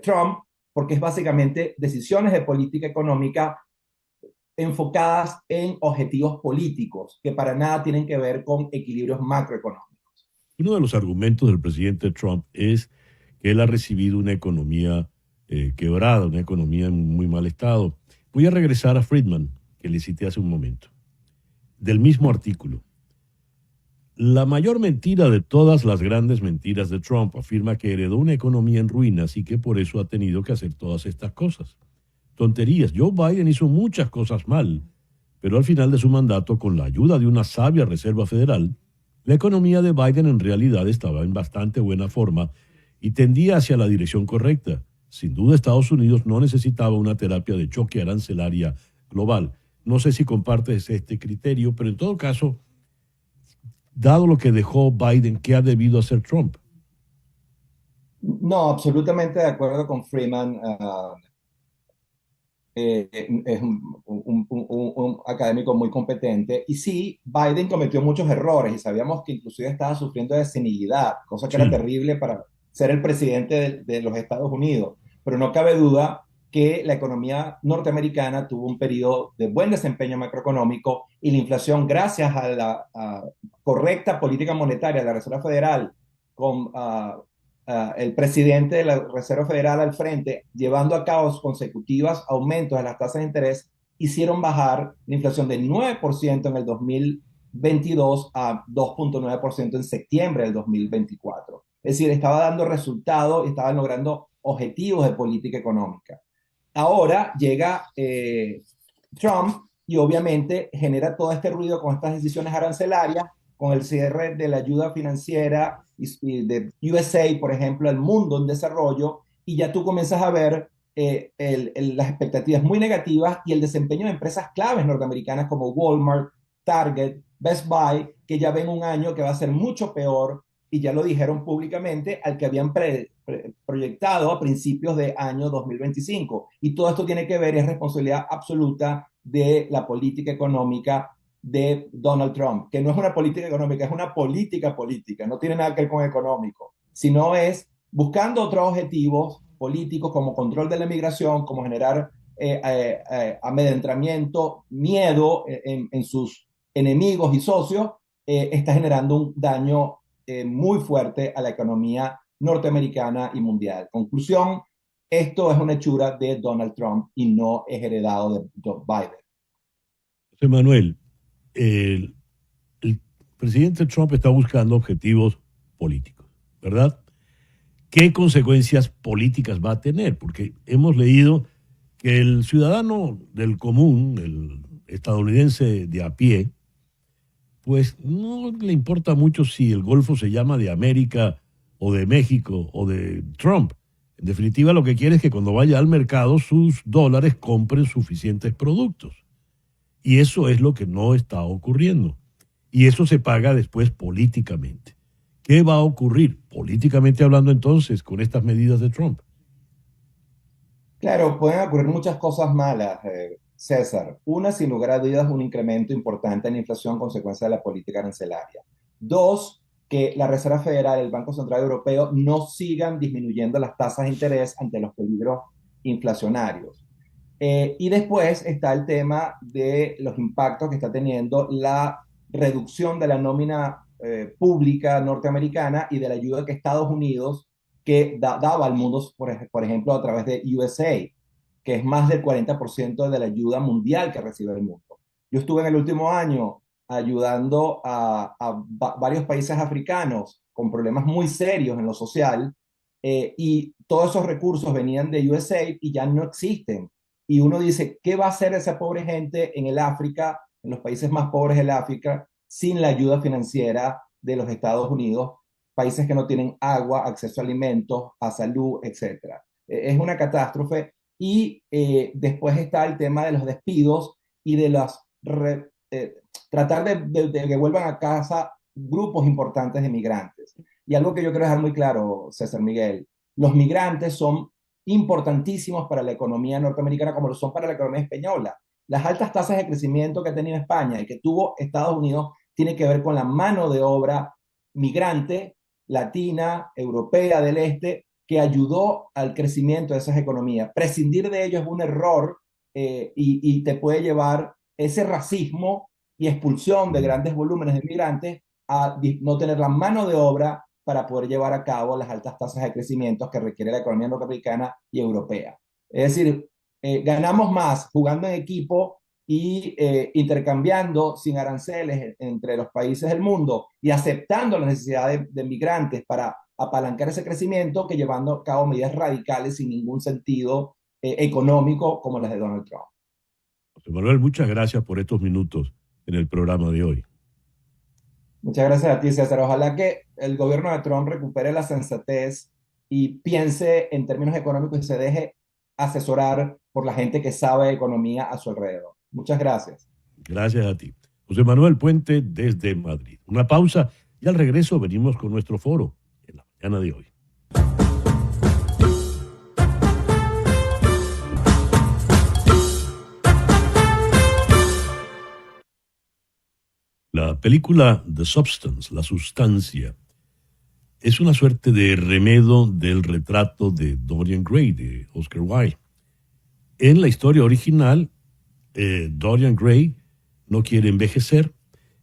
Trump, porque es básicamente decisiones de política económica enfocadas en objetivos políticos, que para nada tienen que ver con equilibrios macroeconómicos. Uno de los argumentos del presidente Trump es que él ha recibido una economía quebrada, una economía en muy mal estado. Voy a regresar a Friedman, que le cité hace un momento, del mismo artículo. La mayor mentira de todas las grandes mentiras de Trump afirma que heredó una economía en ruinas y que por eso ha tenido que hacer todas estas cosas. Tonterías. Joe Biden hizo muchas cosas mal, pero al final de su mandato, con la ayuda de una sabia Reserva Federal, la economía de Biden en realidad estaba en bastante buena forma y tendía hacia la dirección correcta. Sin duda, Estados Unidos no necesitaba una terapia de choque arancelaria global. No sé si compartes este criterio, pero en todo caso, dado lo que dejó Biden, ¿qué ha debido hacer Trump? No, absolutamente de acuerdo con Freeman. Es un académico muy competente. Y sí, Biden cometió muchos errores y sabíamos que inclusive estaba sufriendo de senilidad, cosa que era Sí. terrible para ser el presidente de los Estados Unidos. Pero no cabe duda que la economía norteamericana tuvo un periodo de buen desempeño macroeconómico y la inflación, gracias a la correcta política monetaria de la Reserva Federal, con el presidente de la Reserva Federal al frente, llevando a cabo consecutivas aumentos de las tasas de interés, hicieron bajar la inflación del 9% en el 2022 a 2,9% en septiembre del 2024. Es decir, estaba dando resultados y estaban logrando objetivos de política económica. Ahora llega Trump y obviamente genera todo este ruido con estas decisiones arancelarias, con el cierre de la ayuda financiera y de USAID, por ejemplo, al mundo en desarrollo, y ya tú comienzas a ver las expectativas muy negativas y el desempeño de empresas claves norteamericanas como Walmart, Target, Best Buy, que ya ven un año que va a ser mucho peor, y ya lo dijeron públicamente, al que habían proyectado a principios de año 2025. Y todo esto tiene que ver, es responsabilidad absoluta de la política económica de Donald Trump, que no es una política económica, es una política política, no tiene nada que ver con económico, sino es buscando otros objetivos políticos como control de la migración, como generar amedrentamiento, miedo en sus enemigos y socios, está generando un daño muy fuerte a la economía norteamericana y mundial. Conclusión, esto es una hechura de Donald Trump y no es heredado de Joe Biden. José Manuel, el, el presidente Trump está buscando objetivos políticos, ¿verdad? ¿Qué consecuencias políticas va a tener? Porque hemos leído que el ciudadano del común, el estadounidense de a pie, pues no le importa mucho si el Golfo se llama de América o de México o de Trump. En definitiva, lo que quiere es que cuando vaya al mercado sus dólares compren suficientes productos. Y eso es lo que no está ocurriendo. Y eso se paga después políticamente. ¿Qué va a ocurrir políticamente hablando entonces con estas medidas de Trump? Claro, pueden ocurrir muchas cosas malas, César. Una, sin lugar a dudas, un incremento importante en la inflación consecuencia de la política arancelaria. Dos, que la Reserva Federal, el Banco Central Europeo, no sigan disminuyendo las tasas de interés ante los peligros inflacionarios. Y después está el tema de los impactos que está teniendo la reducción de la nómina pública norteamericana y de la ayuda que Estados Unidos que daba al mundo, por ejemplo, a través de USAID, que es más del 40% de la ayuda mundial que recibe el mundo. Yo estuve en el último año ayudando a varios países africanos con problemas muy serios en lo social, y todos esos recursos venían de USAID y ya no existen. Y uno dice, ¿qué va a hacer esa pobre gente en el África, en los países más pobres del África, sin la ayuda financiera de los Estados Unidos? Países que no tienen agua, acceso a alimentos, a salud, etcétera. Es una catástrofe. Y después está el tema de los despidos y de las tratar de que vuelvan a casa grupos importantes de migrantes. Y algo que yo quiero dejar muy claro, César Miguel, los migrantes son importantísimos para la economía norteamericana como lo son para la economía española. Las altas tasas de crecimiento que ha tenido España y que tuvo Estados Unidos tiene que ver con la mano de obra migrante latina, europea del este, que ayudó al crecimiento de esas economías. Prescindir de ello es un error y te puede llevar ese racismo y expulsión de grandes volúmenes de migrantes a no tener la mano de obra para poder llevar a cabo las altas tasas de crecimiento que requiere la economía norteamericana y europea. Es decir, ganamos más jugando en equipo y intercambiando sin aranceles entre los países del mundo y aceptando la necesidad de migrantes para apalancar ese crecimiento que llevando a cabo medidas radicales sin ningún sentido económico como las de Donald Trump. José Manuel, muchas gracias por estos minutos en el programa de hoy. Muchas gracias a ti, César. Ojalá que el gobierno de Trump recupere la sensatez y piense en términos económicos y se deje asesorar por la gente que sabe economía a su alrededor. Muchas gracias. Gracias a ti. José Manuel Puente desde Madrid. Una pausa y al regreso venimos con nuestro foro en la mañana de hoy. La película The Substance, La Sustancia, es una suerte de remedo del retrato de Dorian Gray de Oscar Wilde. En la historia original, Dorian Gray no quiere envejecer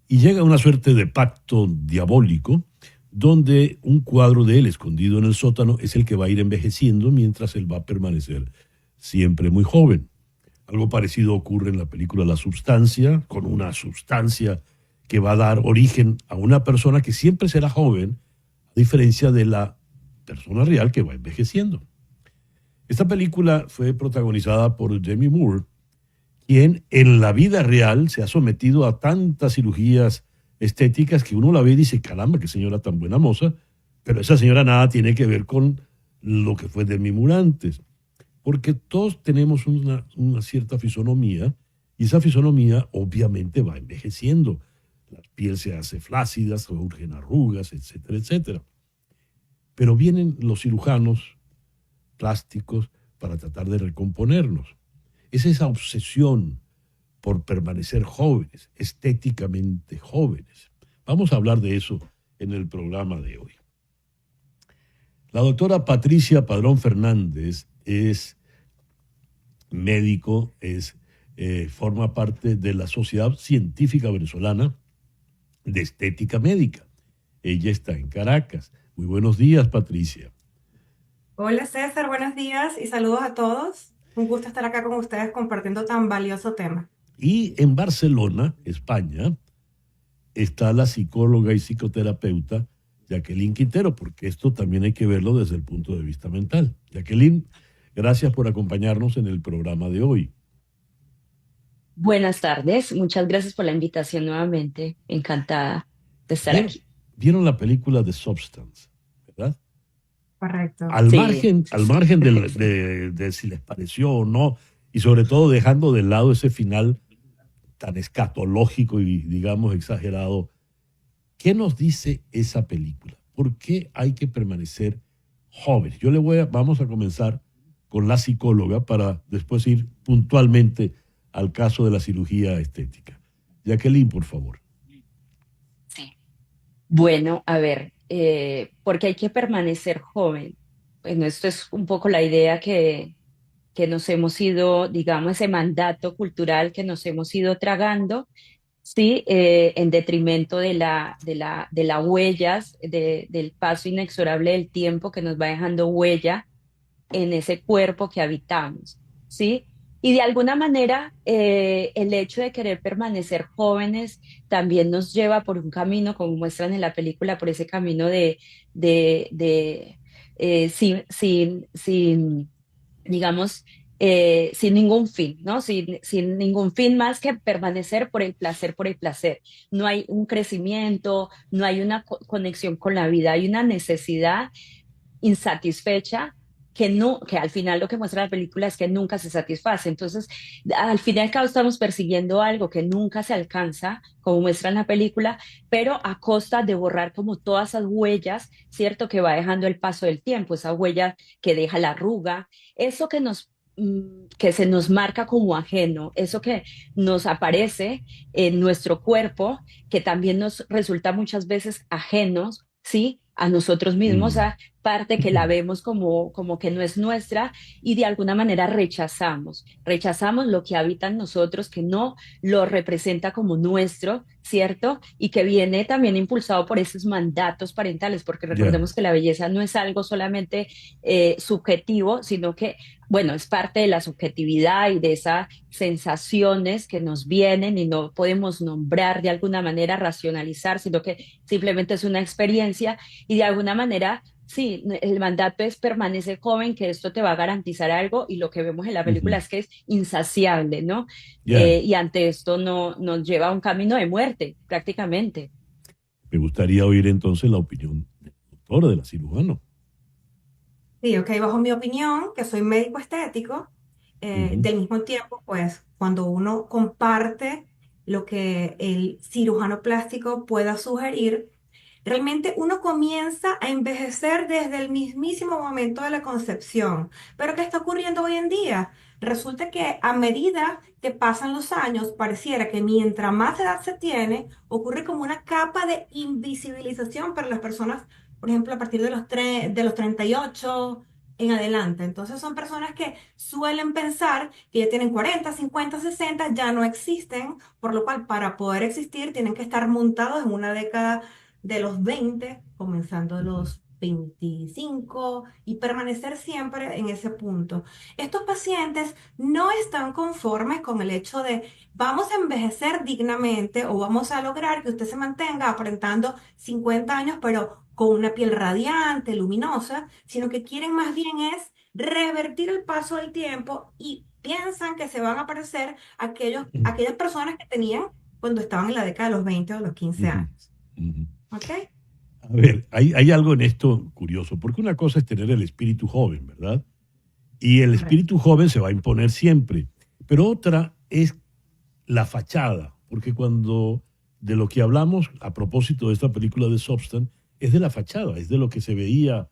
y llega a una suerte de pacto diabólico donde un cuadro de él escondido en el sótano es el que va a ir envejeciendo mientras él va a permanecer siempre muy joven. Algo parecido ocurre en la película La Sustancia, con una sustancia que va a dar origen a una persona que siempre será joven, a diferencia de la persona real que va envejeciendo. Esta película fue protagonizada por Demi Moore, quien en la vida real se ha sometido a tantas cirugías estéticas que uno la ve y dice, caramba, qué señora tan buena moza, pero esa señora nada tiene que ver con lo que fue Demi Moore antes, porque todos tenemos una cierta fisonomía y esa fisonomía obviamente va envejeciendo. La piel se hace flácida, se surgen arrugas, etcétera, etcétera. Pero vienen los cirujanos plásticos para tratar de recomponernos. Es esa obsesión por permanecer jóvenes, estéticamente jóvenes. Vamos a hablar de eso en el programa de hoy. La doctora Patricia Padrón Fernández es médico, forma parte de la Sociedad Científica Venezolana de Estética Médica. Ella está en Caracas. Muy buenos días, Patricia. Hola César, buenos días y saludos a todos. Un gusto estar acá con ustedes compartiendo tan valioso tema. Y en Barcelona, España, está la psicóloga y psicoterapeuta Jacqueline Quintero, porque esto también hay que verlo desde el punto de vista mental. Jacqueline, gracias por acompañarnos en el programa de hoy. Buenas tardes, muchas gracias por la invitación nuevamente. Encantada de estar aquí. ¿Vieron la película The Substance, verdad? Correcto. Al Sí, margen de si les pareció o no, y sobre todo dejando de lado ese final tan escatológico y, digamos, exagerado, ¿qué nos dice esa película? ¿Por qué hay que permanecer jóvenes? Vamos a comenzar con la psicóloga para después ir puntualmente al caso de la cirugía estética. Jacqueline, por favor. Sí. Bueno, a ver, ¿por qué hay que permanecer joven? Bueno, esto es un poco la idea que nos hemos ido, digamos, ese mandato cultural que nos hemos ido tragando, sí, en detrimento de las huellas, del paso inexorable del tiempo que nos va dejando huella en ese cuerpo que habitamos, ¿sí? Y de alguna manera, el hecho de querer permanecer jóvenes también nos lleva por un camino, como muestran en la película, por ese camino sin digamos, sin ningún fin, ¿no? Sin ningún fin más que permanecer por el placer, por el placer. No hay un crecimiento, no hay una conexión con la vida, hay una necesidad insatisfecha que al final lo que muestra la película es que nunca se satisface. Entonces, al fin y al cabo estamos persiguiendo algo que nunca se alcanza, como muestra en la película, pero a costa de borrar como todas esas huellas, ¿cierto? Que va dejando el paso del tiempo, esa huella que deja la arruga, eso que se nos marca como ajeno, eso que nos aparece en nuestro cuerpo, que también nos resulta muchas veces ajenos, ¿sí? a nosotros mismos, Mm. a parte que la vemos como que no es nuestra y de alguna manera rechazamos lo que habita en nosotros, que no lo representa como nuestro, ¿cierto? Y que viene también impulsado por esos mandatos parentales, porque Ya. recordemos que la belleza no es algo solamente subjetivo, sino que, bueno, es parte de la subjetividad y de esas sensaciones que nos vienen y no podemos nombrar de alguna manera, racionalizar, sino que simplemente es una experiencia y de alguna manera, sí, el mandato es permanecer joven, que esto te va a garantizar algo y lo que vemos en la película Ujú. es que es insaciable, ¿no? Ya. Y ante esto no, nos lleva a un camino de muerte, prácticamente. Me gustaría oír entonces la opinión del doctor, de la cirujano. Sí, ok, bajo mi opinión, que soy médico estético, Ujú. del mismo tiempo, pues cuando uno comparte lo que el cirujano plástico pueda sugerir, realmente uno comienza a envejecer desde el mismísimo momento de la concepción. Pero ¿qué está ocurriendo hoy en día? Resulta que a medida que pasan los años, pareciera que mientras más edad se tiene, ocurre como una capa de invisibilización para las personas, por ejemplo, a partir de de los 38 en adelante. Entonces son personas que suelen pensar que ya tienen 40, 50, 60, ya no existen, por lo cual para poder existir tienen que estar montados en una década de los 20 comenzando de Ujú. los 25 y permanecer siempre en ese punto. Estos pacientes no están conformes con el hecho de vamos a envejecer dignamente o vamos a lograr que usted se mantenga aparentando 50 años, pero con una piel radiante, luminosa, sino que quieren más bien es revertir el paso del tiempo y piensan que se van a parecer aquellas personas que tenían cuando estaban en la década de los 20 o los 15 Ujú. años. Ujú. ¿Ok? A ver, hay algo en esto curioso, porque una cosa es tener el espíritu joven, ¿verdad? Y el Correcto. espíritu joven se va a imponer siempre. Pero otra es la fachada, porque cuando de lo que hablamos a propósito de esta película de Substance es de la fachada, es de lo que se veía,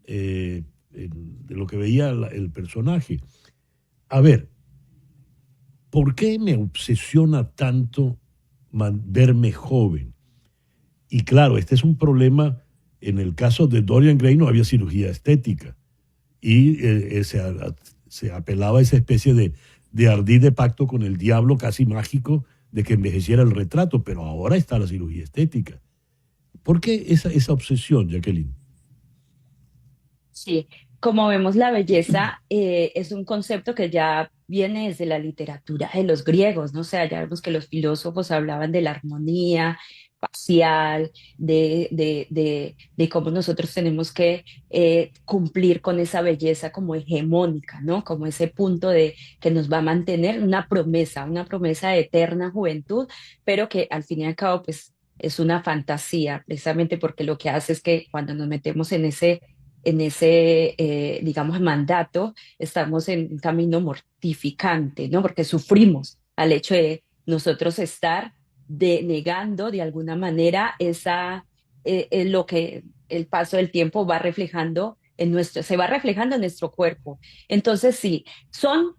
de lo que veía el personaje. A ver, ¿por qué me obsesiona tanto verme joven? Y claro, este es un problema. En el caso de Dorian Gray no había cirugía estética y se apelaba a esa especie de ardid de pacto con el diablo casi mágico de que envejeciera el retrato, pero ahora está la cirugía estética. ¿Por qué esa obsesión, Jacqueline? Sí, como vemos, la belleza es un concepto que ya viene desde la literatura de los griegos, ¿no? O sea, ya vemos que los filósofos hablaban de la armonía facial, de cómo nosotros tenemos que cumplir con esa belleza como hegemónica, ¿no? Como ese punto de que nos va a mantener una promesa de eterna juventud, pero que al fin y al cabo, pues, es una fantasía, precisamente porque lo que hace es que cuando nos metemos en ese, digamos, mandato, estamos en un camino mortificante, ¿no? Porque sufrimos al hecho de nosotros estar negando de alguna manera lo que el paso del tiempo va reflejando se va reflejando en nuestro cuerpo. Entonces, sí,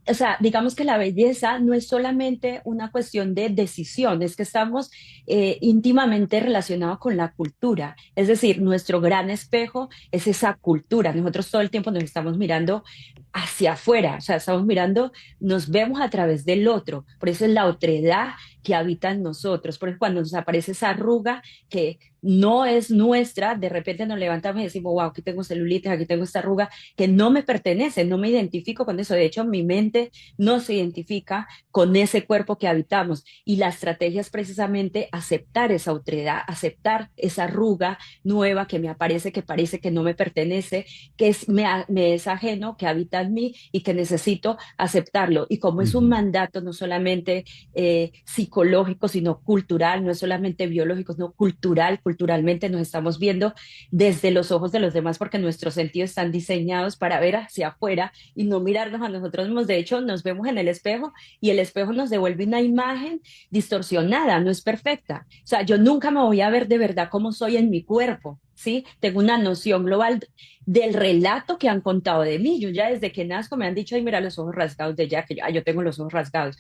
o sea, digamos que la belleza no es solamente una cuestión de decisión, es que estamos íntimamente relacionados con la cultura. Es decir, nuestro gran espejo es esa cultura. Nosotros todo el tiempo nos estamos mirando hacia afuera, o sea, estamos mirando, nos vemos a través del otro. Por eso es la otredad que habita en nosotros. Porque cuando nos aparece esa arruga que no es nuestra, de repente nos levantamos y decimos, wow, aquí tengo celulitis, aquí tengo esta arruga que no me pertenece, no me identifico con eso. De hecho, mi mente no se identifica con ese cuerpo que habitamos. Y la estrategia es precisamente aceptar esa otredad, aceptar esa arruga nueva que me aparece, que parece que no me pertenece, me es ajeno, que habita en mí y que necesito aceptarlo. Y como es un Ujú. mandato no solamente psicológico, sino cultural, no es solamente biológico, sino cultural, culturalmente nos estamos viendo desde los ojos de los demás porque nuestros sentidos están diseñados para ver hacia afuera y no mirarnos a nosotros mismos. De hecho, nos vemos en el espejo y el espejo nos devuelve una imagen distorsionada, no es perfecta. O sea, yo nunca me voy a ver de verdad como soy en mi cuerpo. ¿Sí? Tengo una noción global del relato que han contado de mí. Yo ya desde que nazco me han dicho, ay, mira los ojos rasgados de Jack, yo tengo los ojos rasgados.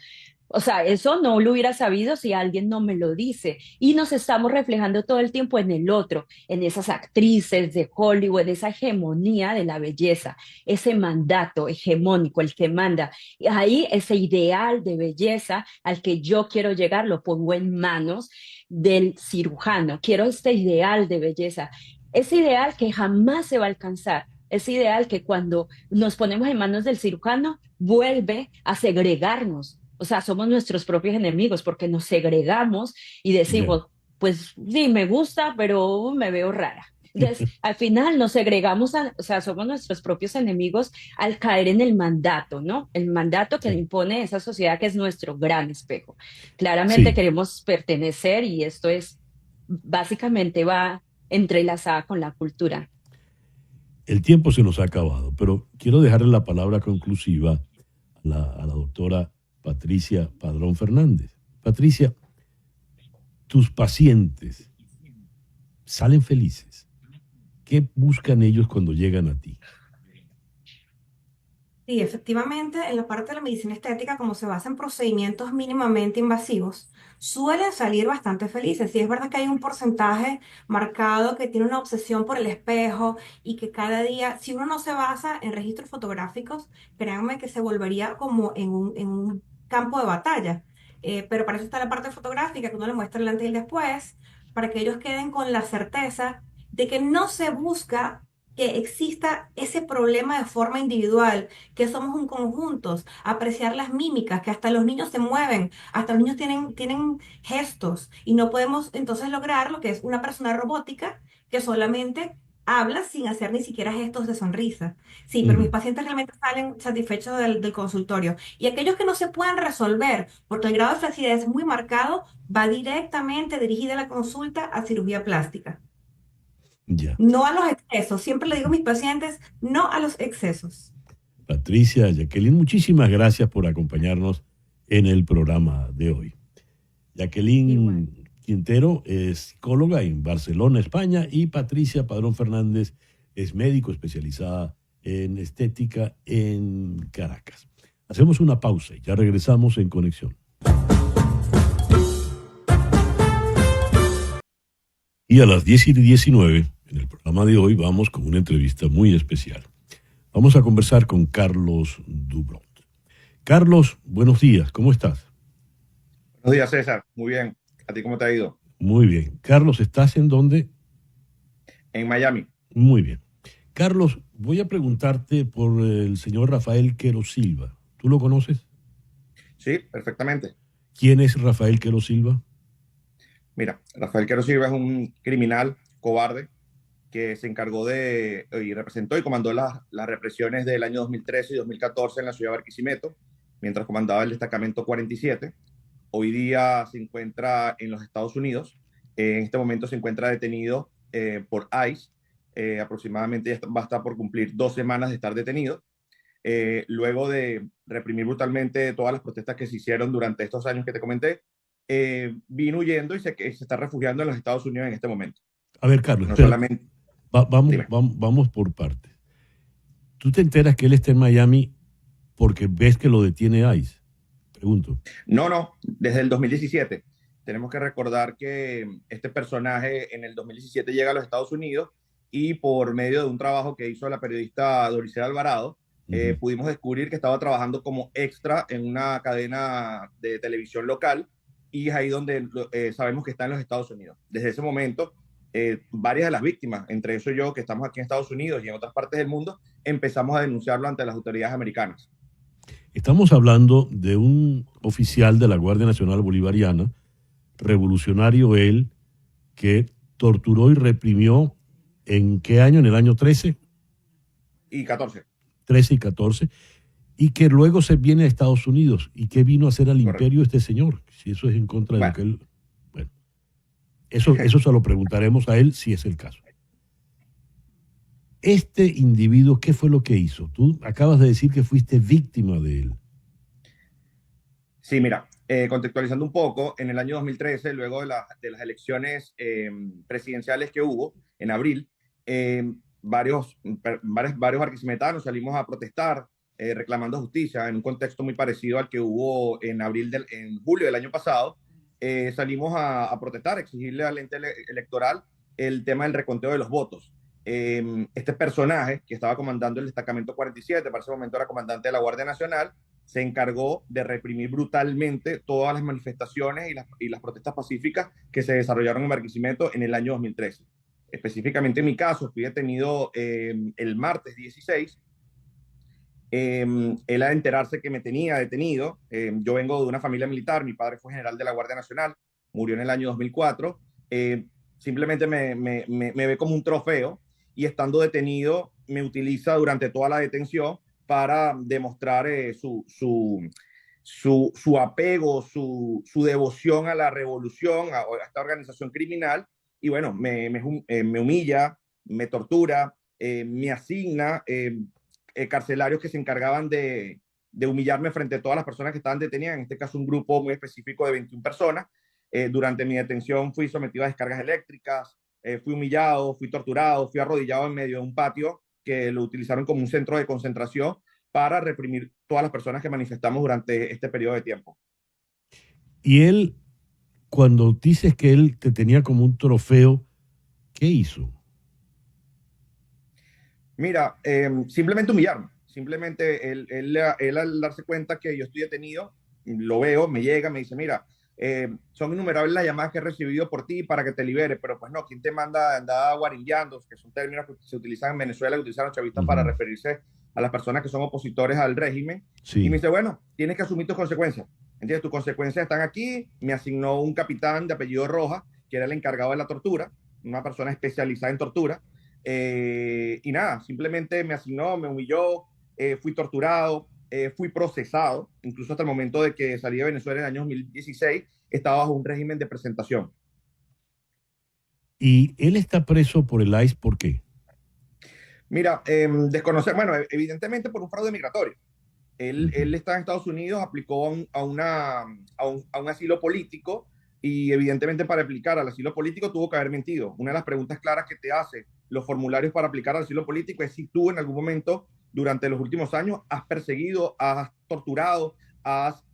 O sea, eso no lo hubiera sabido si alguien no me lo dice. Y nos estamos reflejando todo el tiempo en el otro, en esas actrices de Hollywood, esa hegemonía de la belleza, ese mandato hegemónico, el que manda. Y ahí ese ideal de belleza al que yo quiero llegar lo pongo en manos del cirujano. Quiero este ideal de belleza, ese ideal que jamás se va a alcanzar. Ese ideal que cuando nos ponemos en manos del cirujano vuelve a segregarnos. O sea, somos nuestros propios enemigos porque nos segregamos y Ya, decimos, pues sí, me gusta, pero me veo rara. Entonces, al final nos segregamos, o sea, somos nuestros propios enemigos al caer en el mandato, ¿no? El mandato que sí, impone esa sociedad que es nuestro gran espejo. Claramente sí. queremos pertenecer y esto es, básicamente va entrelazada con la cultura. El tiempo se nos ha acabado, pero quiero dejarle la palabra conclusiva a la doctora Patricia Padrón Fernández. Patricia, tus pacientes salen felices. ¿Qué buscan ellos cuando llegan a ti? Sí, efectivamente, en la parte de la medicina estética, como se basa en procedimientos mínimamente invasivos, suelen salir bastante felices. Sí, es verdad que hay un porcentaje marcado que tiene una obsesión por el espejo y que cada día, si uno no se basa en registros fotográficos, créanme que se volvería como en un campo de batalla. Pero para eso está la parte fotográfica, que uno le muestra el antes y el después, para que ellos queden con la certeza de que no se busca que exista ese problema de forma individual, que somos un conjunto, apreciar las mímicas, que hasta los niños se mueven, hasta los niños tienen gestos y no podemos entonces lograr lo que es una persona robótica que solamente habla sin hacer ni siquiera gestos de sonrisa. Sí, pero mis Ujú. pacientes realmente salen satisfechos del consultorio. Y aquellos que no se puedan resolver porque el grado de flacidez es muy marcado, va directamente dirigida la consulta a cirugía plástica. Ya. No a los excesos. Siempre le digo a mis pacientes, no a los excesos. Patricia, Jacqueline, muchísimas gracias por acompañarnos en el programa de hoy. Igual. Jacqueline Quintero es psicóloga en Barcelona, España, y Patricia Padrón Fernández es médico especializada en estética en Caracas. Hacemos una pausa y ya regresamos en Conexión. Y a las 10:19, en el programa de hoy, vamos con una entrevista muy especial. Vamos a conversar con Carlos Dubront. Carlos, buenos días, ¿cómo estás? Buenos días, César. Muy bien. ¿A ti cómo te ha ido? Muy bien. Carlos, ¿estás en dónde? En Miami. Muy bien. Carlos, voy a preguntarte por el señor Rafael Quero Silva. ¿Tú lo conoces? Sí, perfectamente. ¿Quién es Rafael Quero Silva? Mira, Rafael Quero Silva es un criminal cobarde que se encargó de y representó y comandó las represiones del año 2013 y 2014 en la ciudad de Barquisimeto, mientras comandaba el destacamento 47. Hoy día se encuentra en los Estados Unidos. En este momento se encuentra detenido por ICE. Aproximadamente ya va a estar por cumplir 2 semanas de estar detenido. Luego de reprimir brutalmente todas las protestas que se hicieron durante estos años que te comenté, vino huyendo y se está refugiando en los Estados Unidos en este momento. A ver, Carlos, No espera. solamente, Vamos, dime. vamos, vamos por partes. ¿Tú te enteras que él está en Miami porque ves que lo detiene ICE? Pregunto. No, desde el 2017. Tenemos que recordar que este personaje en el 2017 llega a los Estados Unidos y por medio de un trabajo que hizo la periodista Doricel Alvarado, Ujú. pudimos descubrir que estaba trabajando como extra en una cadena de televisión local y es ahí donde sabemos que está en los Estados Unidos. Desde ese momento, varias de las víctimas, entre eso yo, que estamos aquí en Estados Unidos y en otras partes del mundo, empezamos a denunciarlo ante las autoridades americanas. Estamos hablando de un oficial de la Guardia Nacional Bolivariana, revolucionario él, que torturó y reprimió ¿en qué año? En el año 13, Y 14, 13 y 14, y que luego se viene a Estados Unidos. ¿Y qué vino a hacer al correcto. imperio este señor? Si eso es en contra de lo Bueno, que él... Bueno, eso se lo preguntaremos a él si es el caso. Este individuo, ¿qué fue lo que hizo? Tú acabas de decir que fuiste víctima de él. sí, mira, contextualizando un poco, en el año 2013, luego de las elecciones presidenciales que hubo en abril, varios barquisimetanos salimos a protestar reclamando justicia en un contexto muy parecido al que hubo en julio del año pasado. Salimos a protestar, a exigirle al ente electoral el tema del reconteo de los votos. Este personaje que estaba comandando el destacamento 47, para ese momento era comandante de la Guardia Nacional, se encargó de reprimir brutalmente todas las manifestaciones y las protestas pacíficas que se desarrollaron en Barquisimeto en el año 2013. Específicamente en mi caso, fui detenido el martes 16. Él, al enterarse que me tenía detenido, yo vengo de una familia militar, mi padre fue general de la Guardia Nacional, murió en el año 2004, simplemente me ve como un trofeo, y estando detenido me utiliza durante toda la detención para demostrar su apego, su devoción a la revolución, a esta organización criminal. Y bueno, me humilla, me tortura, me asigna carcelarios que se encargaban de humillarme frente a todas las personas que estaban detenidas, en este caso un grupo muy específico de 21 personas. Durante mi detención fui sometido a descargas eléctricas, fui humillado, fui torturado, fui arrodillado en medio de un patio que lo utilizaron como un centro de concentración para reprimir todas las personas que manifestamos durante este periodo de tiempo. Y él, cuando dices que él te tenía como un trofeo, ¿qué hizo? Mira, simplemente humillarme. Simplemente él al darse cuenta que yo estoy detenido, lo veo, me llega, me dice, mira, son innumerables las llamadas que he recibido por ti para que te libere, pero pues no, ¿quién te manda andar guaringueando? Que son términos que se utilizan en Venezuela, que utilizan los chavistas para referirse a las personas que son opositores al régimen. Sí. Y me dice, bueno, tienes que asumir tus consecuencias. ¿Entiendes? Tus consecuencias están aquí. Me asignó un capitán de apellido Rojas, que era el encargado de la tortura, una persona especializada en tortura. Y nada, simplemente me asignó, me humilló, fui torturado, fui procesado, incluso hasta el momento de que salí de Venezuela en el año 2016, estaba bajo un régimen de presentación. ¿Y él está preso por el ICE por qué? Mira, desconocer, bueno, evidentemente por un fraude migratorio. Él está en Estados Unidos, aplicó a un asilo político, y evidentemente para aplicar al asilo político tuvo que haber mentido. Una de las preguntas claras que te hace los formularios para aplicar al asilo político es si tú en algún momento durante los últimos años has perseguido, has torturado, has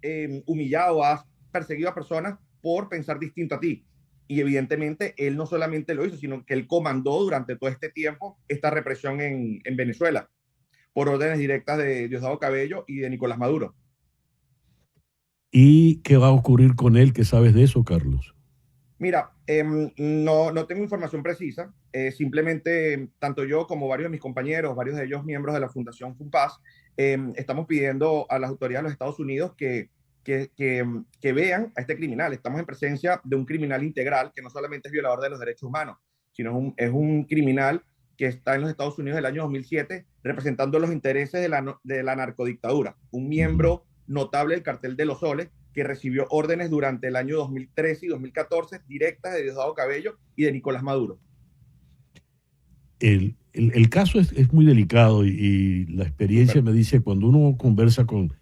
humillado, has perseguido a personas por pensar distinto a ti. Y evidentemente él no solamente lo hizo, sino que él comandó durante todo este tiempo esta represión en Venezuela, por órdenes directas de Diosdado Cabello y de Nicolás Maduro. ¿Y qué va a ocurrir con él? ¿Qué sabes de eso, Carlos? Mira, no tengo información precisa. Simplemente tanto yo como varios de mis compañeros, varios de ellos miembros de la Fundación FUNPAS, estamos pidiendo a las autoridades de los Estados Unidos que vean a este criminal. Estamos en presencia de un criminal integral que no solamente es violador de los derechos humanos, sino es un criminal que está en los Estados Unidos del año 2007 representando los intereses de la narcodictadura, un miembro notable del cartel de los Soles que recibió órdenes durante el año 2013 y 2014 directas de Diosdado Cabello y de Nicolás Maduro. El caso es muy delicado y la experiencia me dice, cuando uno conversa con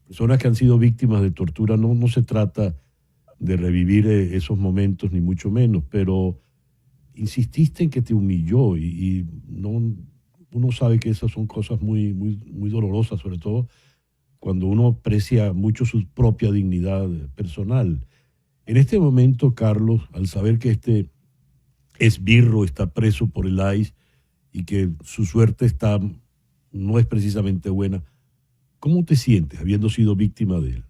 personas que han sido víctimas de tortura, no se trata de revivir esos momentos, ni mucho menos, pero insististe en que te humilló y uno sabe que esas son cosas muy, muy, muy dolorosas, sobre todo cuando uno aprecia mucho su propia dignidad personal. En este momento, Carlos, al saber que este esbirro está preso por el ICE y que su suerte no es precisamente buena, ¿cómo te sientes habiendo sido víctima de él?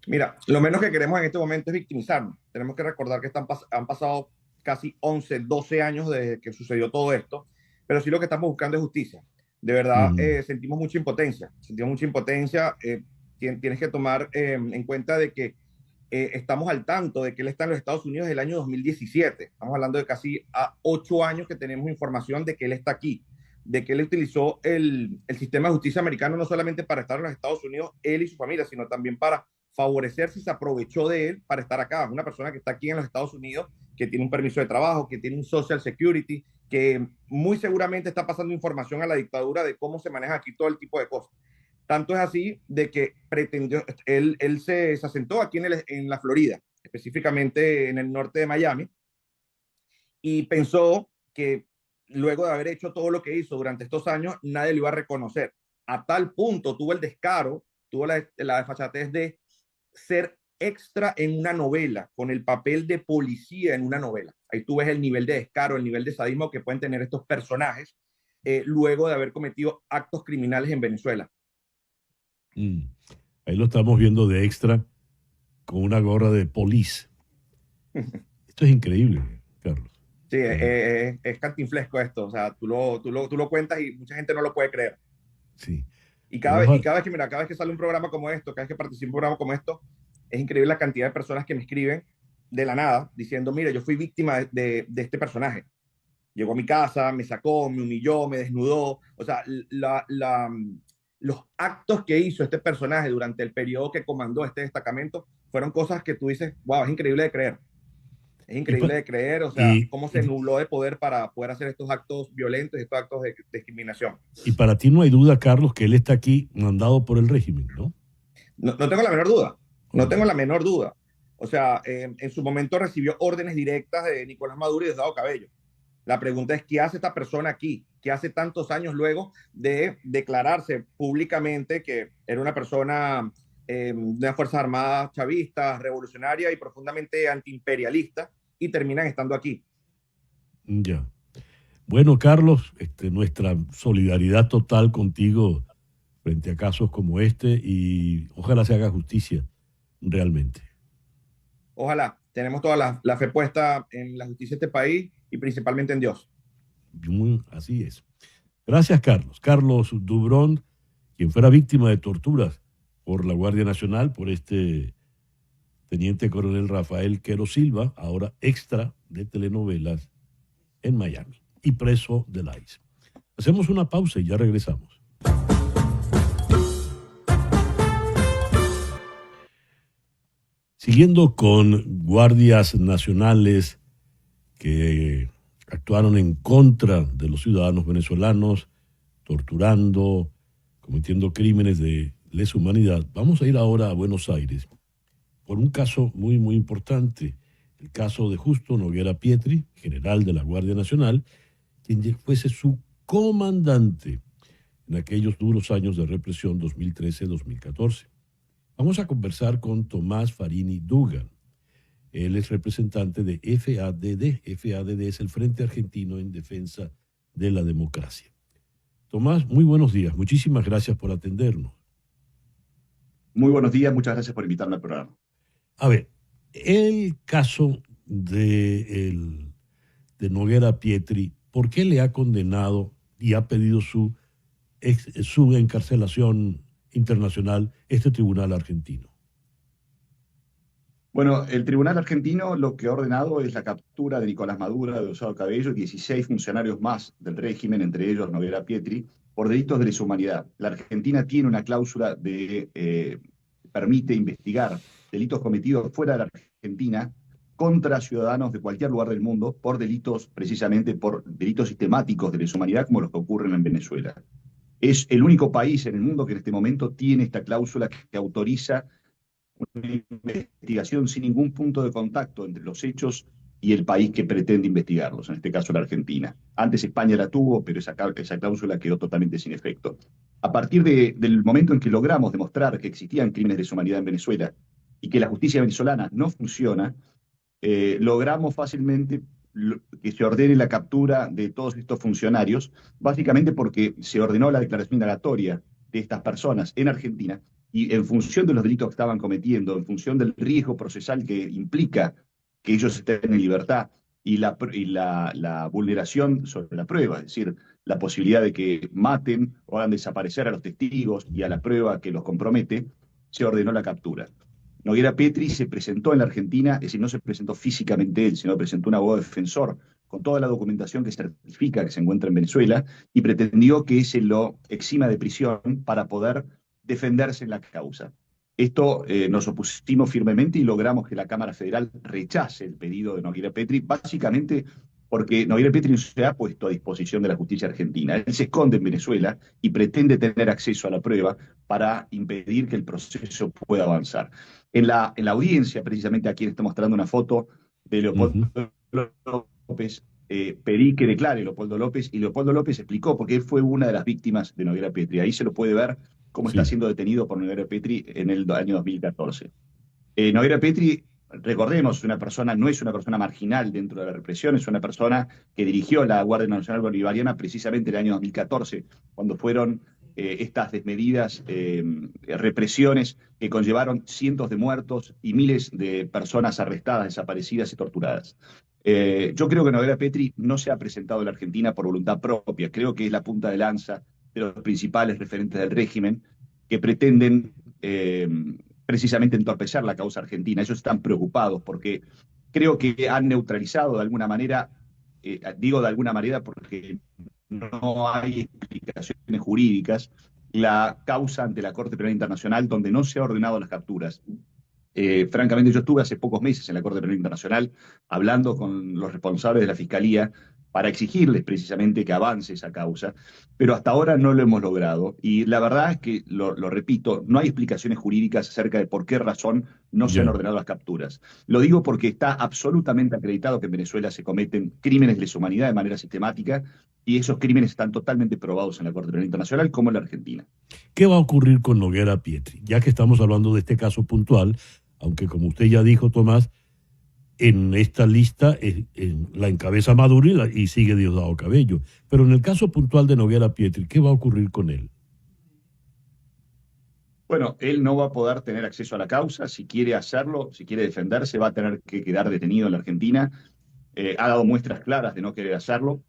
Mira, lo menos que queremos en este momento es victimizarnos. Tenemos que recordar que han pasado casi 11, 12 años desde que sucedió todo esto, pero sí lo que estamos buscando es justicia. De verdad, sentimos mucha impotencia. Tienes que tomar en cuenta de que estamos al tanto de que él está en los Estados Unidos desde el año 2017. Estamos hablando de casi 8 años que tenemos información de que él está aquí, de que él utilizó el sistema de justicia americano no solamente para estar en los Estados Unidos, él y su familia, sino también para favorecerse, y se aprovechó de él para estar acá. Una persona que está aquí en los Estados Unidos, que tiene un permiso de trabajo, que tiene un Social Security, que muy seguramente está pasando información a la dictadura de cómo se maneja aquí todo el tipo de cosas. Tanto es así de que pretendió, él se asentó aquí en la Florida, específicamente en el norte de Miami, y pensó que luego de haber hecho todo lo que hizo durante estos años, nadie lo iba a reconocer. a tal punto tuvo el descaro, tuvo la desfachatez de ser extra en una novela, con el papel de policía en una novela. Ahí tú ves el nivel de descaro, el nivel de sadismo que pueden tener estos personajes luego de haber cometido actos criminales en Venezuela. Ahí lo estamos viendo de extra con una gorra de police. Esto es increíble, Carlos. Sí, es cantinflesco esto. O sea, tú lo cuentas y mucha gente no lo puede creer. Sí. Y cada vez que sale un programa como esto, cada vez que participo en un programa como esto, es increíble la cantidad de personas que me escriben de la nada diciendo, mira, yo fui víctima de este personaje. Llegó a mi casa, me sacó, me humilló, me desnudó. O sea, los actos que hizo este personaje durante el periodo que comandó este destacamento fueron cosas que tú dices, wow, es increíble de creer. Es increíble de creer, o sea, cómo se nubló de poder para poder hacer estos actos violentos y estos actos de discriminación. Y para ti no hay duda, Carlos, que él está aquí mandado por el régimen, ¿no? No tengo la menor duda. No tengo la menor duda. O sea, en su momento recibió órdenes directas de Nicolás Maduro y de Diosdado Cabello. La pregunta es, ¿qué hace esta persona aquí? ¿Qué hace tantos años luego de declararse públicamente que era una persona de las Fuerzas Armadas chavistas, revolucionaria y profundamente antiimperialista, y terminan estando aquí? Ya. Bueno, Carlos, nuestra solidaridad total contigo frente a casos como este, y ojalá se haga justicia realmente. Ojalá. Tenemos toda la fe puesta en la justicia de este país y principalmente en Dios. Así es. Gracias, Carlos. Carlos Dubrón, quien fuera víctima de torturas por la Guardia Nacional, por este teniente coronel Rafael Quero Silva, ahora extra de telenovelas en Miami y preso del ICE. Hacemos una pausa y ya regresamos. Siguiendo con guardias nacionales que actuaron en contra de los ciudadanos venezolanos, torturando, cometiendo crímenes de lesa humanidad, vamos a ir ahora a Buenos Aires por un caso muy, muy importante, el caso de Justo Noguera Pietri, general de la Guardia Nacional, quien fuese su comandante en aquellos duros años de represión 2013-2014. Vamos a conversar con Tomás Farini Dugan. Él es representante de FADD. FADD es el Frente Argentino en Defensa de la Democracia. Tomás, muy buenos días. Muchísimas gracias por atendernos. Muy buenos días, muchas gracias por invitarme al programa. A ver, el caso de Noguera Pietri, ¿por qué le ha condenado y ha pedido su encarcelación internacional este tribunal argentino? Bueno, el tribunal argentino lo que ha ordenado es la captura de Nicolás Maduro, de Diosdado Cabello y 16 funcionarios más del régimen, entre ellos Noguera Pietri, por delitos de lesa humanidad. La Argentina tiene una cláusula que permite investigar delitos cometidos fuera de la Argentina contra ciudadanos de cualquier lugar del mundo por delitos, precisamente por delitos sistemáticos de lesa humanidad como los que ocurren en Venezuela. Es el único país en el mundo que en este momento tiene esta cláusula que autoriza una investigación sin ningún punto de contacto entre los hechos y el país que pretende investigarlos, en este caso la Argentina. Antes España la tuvo, pero esa cláusula quedó totalmente sin efecto. A partir del momento en que logramos demostrar que existían crímenes de lesa humanidad en Venezuela y que la justicia venezolana no funciona, logramos fácilmente que se ordene la captura de todos estos funcionarios, básicamente porque se ordenó la declaración indagatoria de estas personas en Argentina y en función de los delitos que estaban cometiendo, en función del riesgo procesal que implica que ellos estén en libertad y la vulneración sobre la prueba, es decir, la posibilidad de que maten o hagan desaparecer a los testigos y a la prueba que los compromete, se ordenó la captura. Noguera Pietri se presentó en la Argentina, es decir, no se presentó físicamente él, sino presentó un abogado defensor con toda la documentación que certifica que se encuentra en Venezuela y pretendió que se lo exima de prisión para poder defenderse en la causa. Esto nos opusimos firmemente y logramos que la Cámara Federal rechace el pedido de Noguera Pietri, básicamente porque Noguera Pietri no se ha puesto a disposición de la justicia argentina. Él se esconde en Venezuela y pretende tener acceso a la prueba para impedir que el proceso pueda avanzar. En la audiencia, precisamente aquí está mostrando una foto de Leopoldo López, pedí que declare Leopoldo López, y Leopoldo López explicó porque él fue una de las víctimas de Noguera Petri. Ahí se lo puede ver cómo está Sí, siendo detenido por Noguera Petri en el año 2014. Noguera Petri, recordemos, no es una persona marginal dentro de la represión, es una persona que dirigió la Guardia Nacional Bolivariana precisamente en el año 2014, cuando fueron estas desmedidas represiones que conllevaron cientos de muertos y miles de personas arrestadas, desaparecidas y torturadas. Yo creo que Noguera Petri no se ha presentado en la Argentina por voluntad propia. Creo que es la punta de lanza de los principales referentes del régimen que pretenden precisamente entorpecer la causa argentina. Ellos están preocupados porque creo que han neutralizado de alguna manera, digo de alguna manera porque no hay explicaciones jurídicas, la causa ante la Corte Penal Internacional donde no se han ordenado las capturas. Francamente, yo estuve hace pocos meses en la Corte Penal Internacional hablando con los responsables de la Fiscalía para exigirles precisamente que avance esa causa, pero hasta ahora no lo hemos logrado. Y la verdad es que, lo repito, no hay explicaciones jurídicas acerca de por qué razón no se han ya. ordenado las capturas. Lo digo porque está absolutamente acreditado que en Venezuela se cometen crímenes de lesa humanidad de manera sistemática, y esos crímenes están totalmente probados en la Corte Penal Internacional, como en la Argentina. ¿Qué va a ocurrir con Noguera Pietri? Ya que estamos hablando de este caso puntual, aunque como usted ya dijo, Tomás, en esta lista la encabeza Maduro y sigue Diosdado Cabello. Pero en el caso puntual de Noguera Pietri, ¿qué va a ocurrir con él? Bueno, él no va a poder tener acceso a la causa. Si quiere hacerlo, si quiere defenderse, va a tener que quedar detenido en la Argentina. Ha dado muestras claras de no querer hacerlo.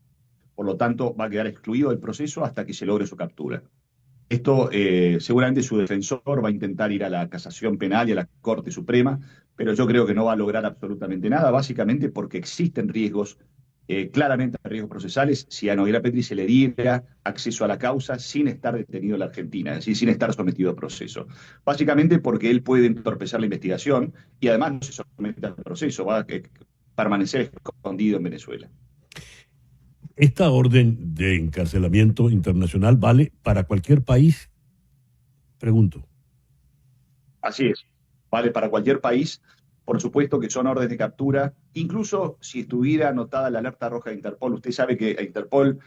Por lo tanto, va a quedar excluido del proceso hasta que se logre su captura. Esto seguramente su defensor va a intentar ir a la casación penal y a la Corte Suprema, pero yo creo que no va a lograr absolutamente nada, básicamente porque existen riesgos, claramente riesgos procesales, si a Noguera Petri se le diera acceso a la causa sin estar detenido en la Argentina, es decir, sin estar sometido a proceso. Básicamente porque él puede entorpecer la investigación y además no se somete al proceso, va a permanecer escondido en Venezuela. ¿Esta orden de encarcelamiento internacional vale para cualquier país? Pregunto. Así es, vale para cualquier país. Por supuesto que son órdenes de captura, incluso si estuviera anotada la alerta roja de Interpol. Usted sabe que Interpol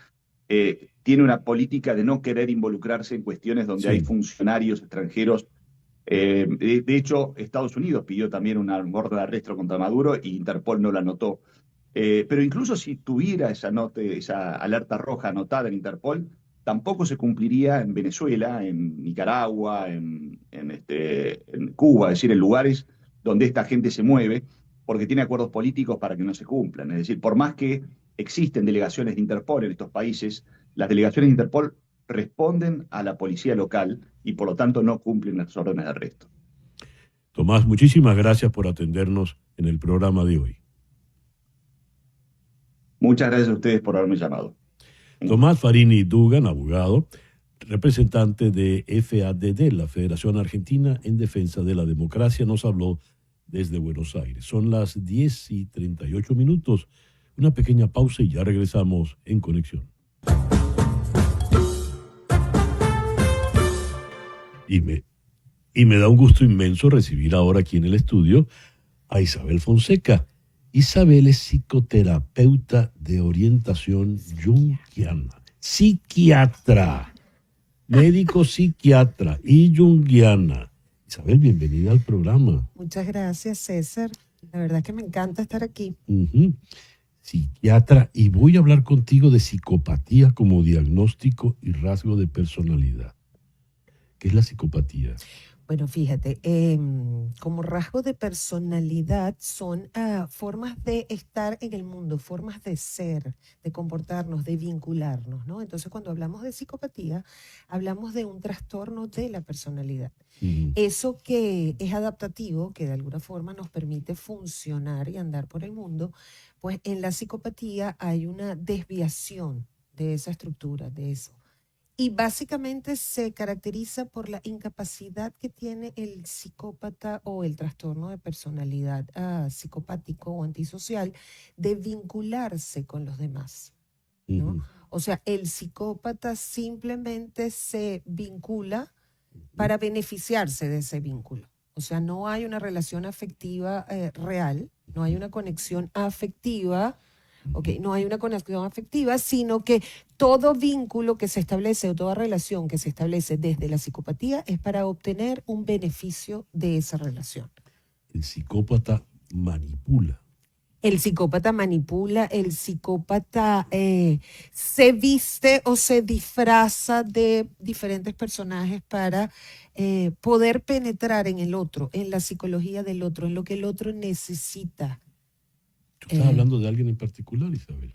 tiene una política de no querer involucrarse en cuestiones donde hay Sí. funcionarios extranjeros. De hecho, Estados Unidos pidió también una orden de arresto contra Maduro y Interpol no la anotó. Pero incluso si tuviera esa alerta roja anotada en Interpol, tampoco se cumpliría en Venezuela, en Nicaragua, en Cuba, es decir, en lugares donde esta gente se mueve, porque tiene acuerdos políticos para que no se cumplan. Es decir, por más que existen delegaciones de Interpol en estos países, las delegaciones de Interpol responden a la policía local y por lo tanto no cumplen las órdenes de arresto. Tomás, muchísimas gracias por atendernos en el programa de hoy. Muchas gracias a ustedes por haberme llamado. Tomás Farini Dugan, abogado, representante de FADD, la Federación Argentina en Defensa de la Democracia, nos habló desde Buenos Aires. Son las 10:38. Una pequeña pausa y ya regresamos en Conexión. Y me da un gusto inmenso recibir ahora aquí en el estudio a Isabel Fonseca. Isabel es psicoterapeuta de orientación junguiana, psiquiatra, médico psiquiatra y junguiana. Isabel, bienvenida al programa. Muchas gracias, César. La verdad que me encanta estar aquí. Psiquiatra, y voy a hablar contigo de psicopatía como diagnóstico y rasgo de personalidad. ¿Qué es la psicopatía? Bueno, fíjate, como rasgo de personalidad son formas de estar en el mundo, formas de ser, de comportarnos, de vincularnos, ¿no? Entonces, cuando hablamos de psicopatía, hablamos de un trastorno de la personalidad. Eso que es adaptativo, que de alguna forma nos permite funcionar y andar por el mundo, pues en la psicopatía hay una desviación de esa estructura, de eso. Y básicamente se caracteriza por la incapacidad que tiene el psicópata o el trastorno de personalidad psicopático o antisocial de vincularse con los demás, ¿no? O sea, el psicópata simplemente se vincula para beneficiarse de ese vínculo. O sea, no hay una relación afectiva real, no hay una conexión afectiva ¿ok? No hay una conexión afectiva, sino que todo vínculo que se establece o toda relación que se establece desde la psicopatía es para obtener un beneficio de esa relación. El psicópata manipula. El psicópata manipula, el psicópata se viste o se disfraza de diferentes personajes para poder penetrar en el otro, en la psicología del otro, en lo que el otro necesita. ¿Tú estás hablando de alguien en particular, Isabel?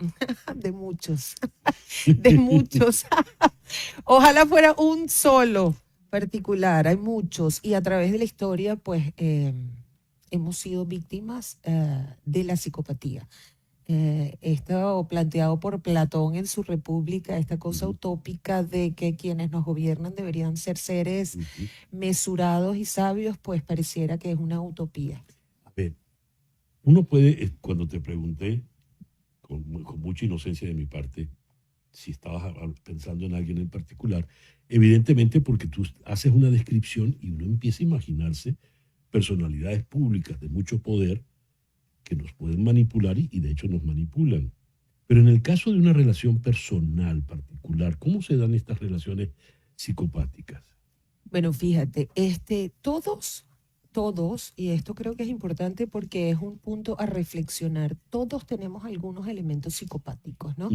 De muchos, de muchos. Ojalá fuera un solo particular, hay muchos. Y a través de la historia, pues, hemos sido víctimas de la psicopatía. Esto planteado por Platón en su República, esta cosa utópica de que quienes nos gobiernan deberían ser seres mesurados y sabios, pues pareciera que es una utopía. A ver, uno puede, cuando te pregunté, con mucha inocencia de mi parte, si estabas pensando en alguien en particular, evidentemente porque tú haces una descripción y uno empieza a imaginarse personalidades públicas de mucho poder que nos pueden manipular y de hecho nos manipulan. Pero en el caso de una relación personal particular, ¿cómo se dan estas relaciones psicopáticas? Bueno, fíjate, todos, y esto creo que es importante porque es un punto a reflexionar, todos tenemos algunos elementos psicopáticos, ¿no?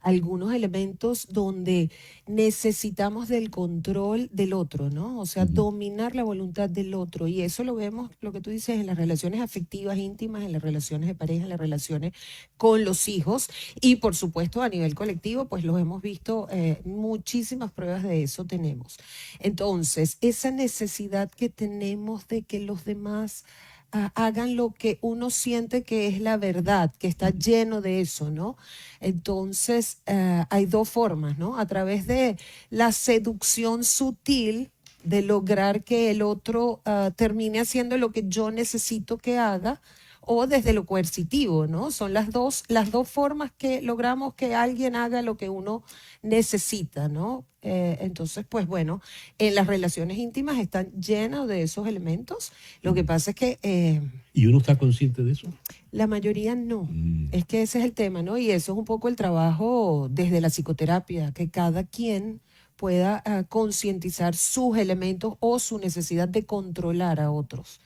Algunos elementos donde necesitamos del control del otro, ¿no? O sea, dominar la voluntad del otro. Y eso lo vemos, lo que tú dices, en las relaciones afectivas íntimas, en las relaciones de pareja, en las relaciones con los hijos. Y por supuesto, a nivel colectivo, pues lo hemos visto, muchísimas pruebas de eso tenemos. Entonces, esa necesidad que tenemos de que los demás hagan lo que uno siente que es la verdad, que está lleno de eso, ¿no? Entonces, hay dos formas, ¿no? A través de la seducción sutil, de lograr que el otro termine haciendo lo que yo necesito que haga, o desde lo coercitivo, ¿no? Son las dos formas que logramos que alguien haga lo que uno necesita, ¿no? Entonces, pues bueno, en las relaciones íntimas están llenas de esos elementos. Lo que pasa es que ¿Y uno está consciente de eso? la mayoría no. Es que ese es el tema, ¿no? Y eso es un poco el trabajo desde la psicoterapia, que cada quien pueda concientizar sus elementos o su necesidad de controlar a otros.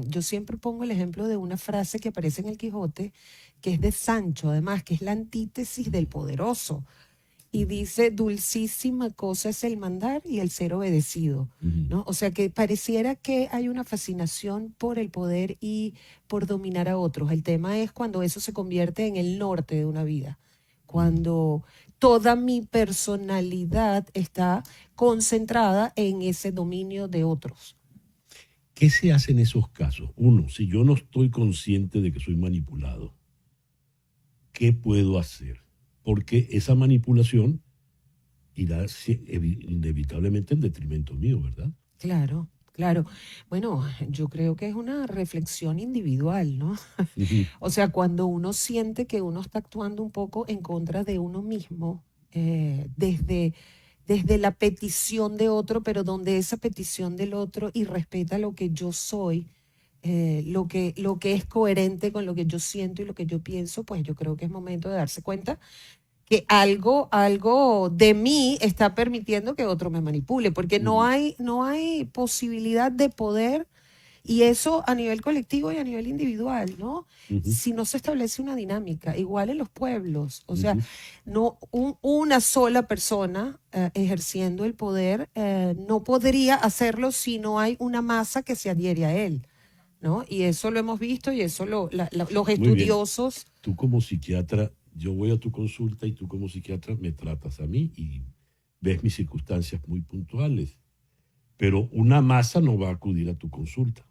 Yo siempre pongo el ejemplo de una frase que aparece en el Quijote, que es de Sancho, además, que es la antítesis del poderoso. Y dice, dulcísima cosa es el mandar y el ser obedecido, ¿no? O sea que pareciera que hay una fascinación por el poder y por dominar a otros. El tema es cuando eso se convierte en el norte de una vida, cuando toda mi personalidad está concentrada en ese dominio de otros. ¿Qué se hace en esos casos? Uno, si yo no estoy consciente de que soy manipulado, ¿qué puedo hacer? Porque esa manipulación irá inevitablemente en detrimento mío, ¿verdad? Claro, claro. Bueno, yo creo que es una reflexión individual, ¿no? O sea, cuando uno siente que uno está actuando un poco en contra de uno mismo, desde la petición de otro, pero donde esa petición del otro y respeta lo que yo soy, lo que es coherente con lo que yo siento y lo que yo pienso, pues yo creo que es momento de darse cuenta que algo de mí está permitiendo que otro me manipule, porque no hay posibilidad de poder, y eso a nivel colectivo y a nivel individual, ¿no? Si no se establece una dinámica, igual en los pueblos, o sea, no una sola persona ejerciendo el poder no podría hacerlo si no hay una masa que se adhiere a él, ¿no? Y eso lo hemos visto y eso los estudiosos. Tú como psiquiatra, yo voy a tu consulta y tú como psiquiatra me tratas a mí y ves mis circunstancias muy puntuales, pero una masa no va a acudir a tu consulta.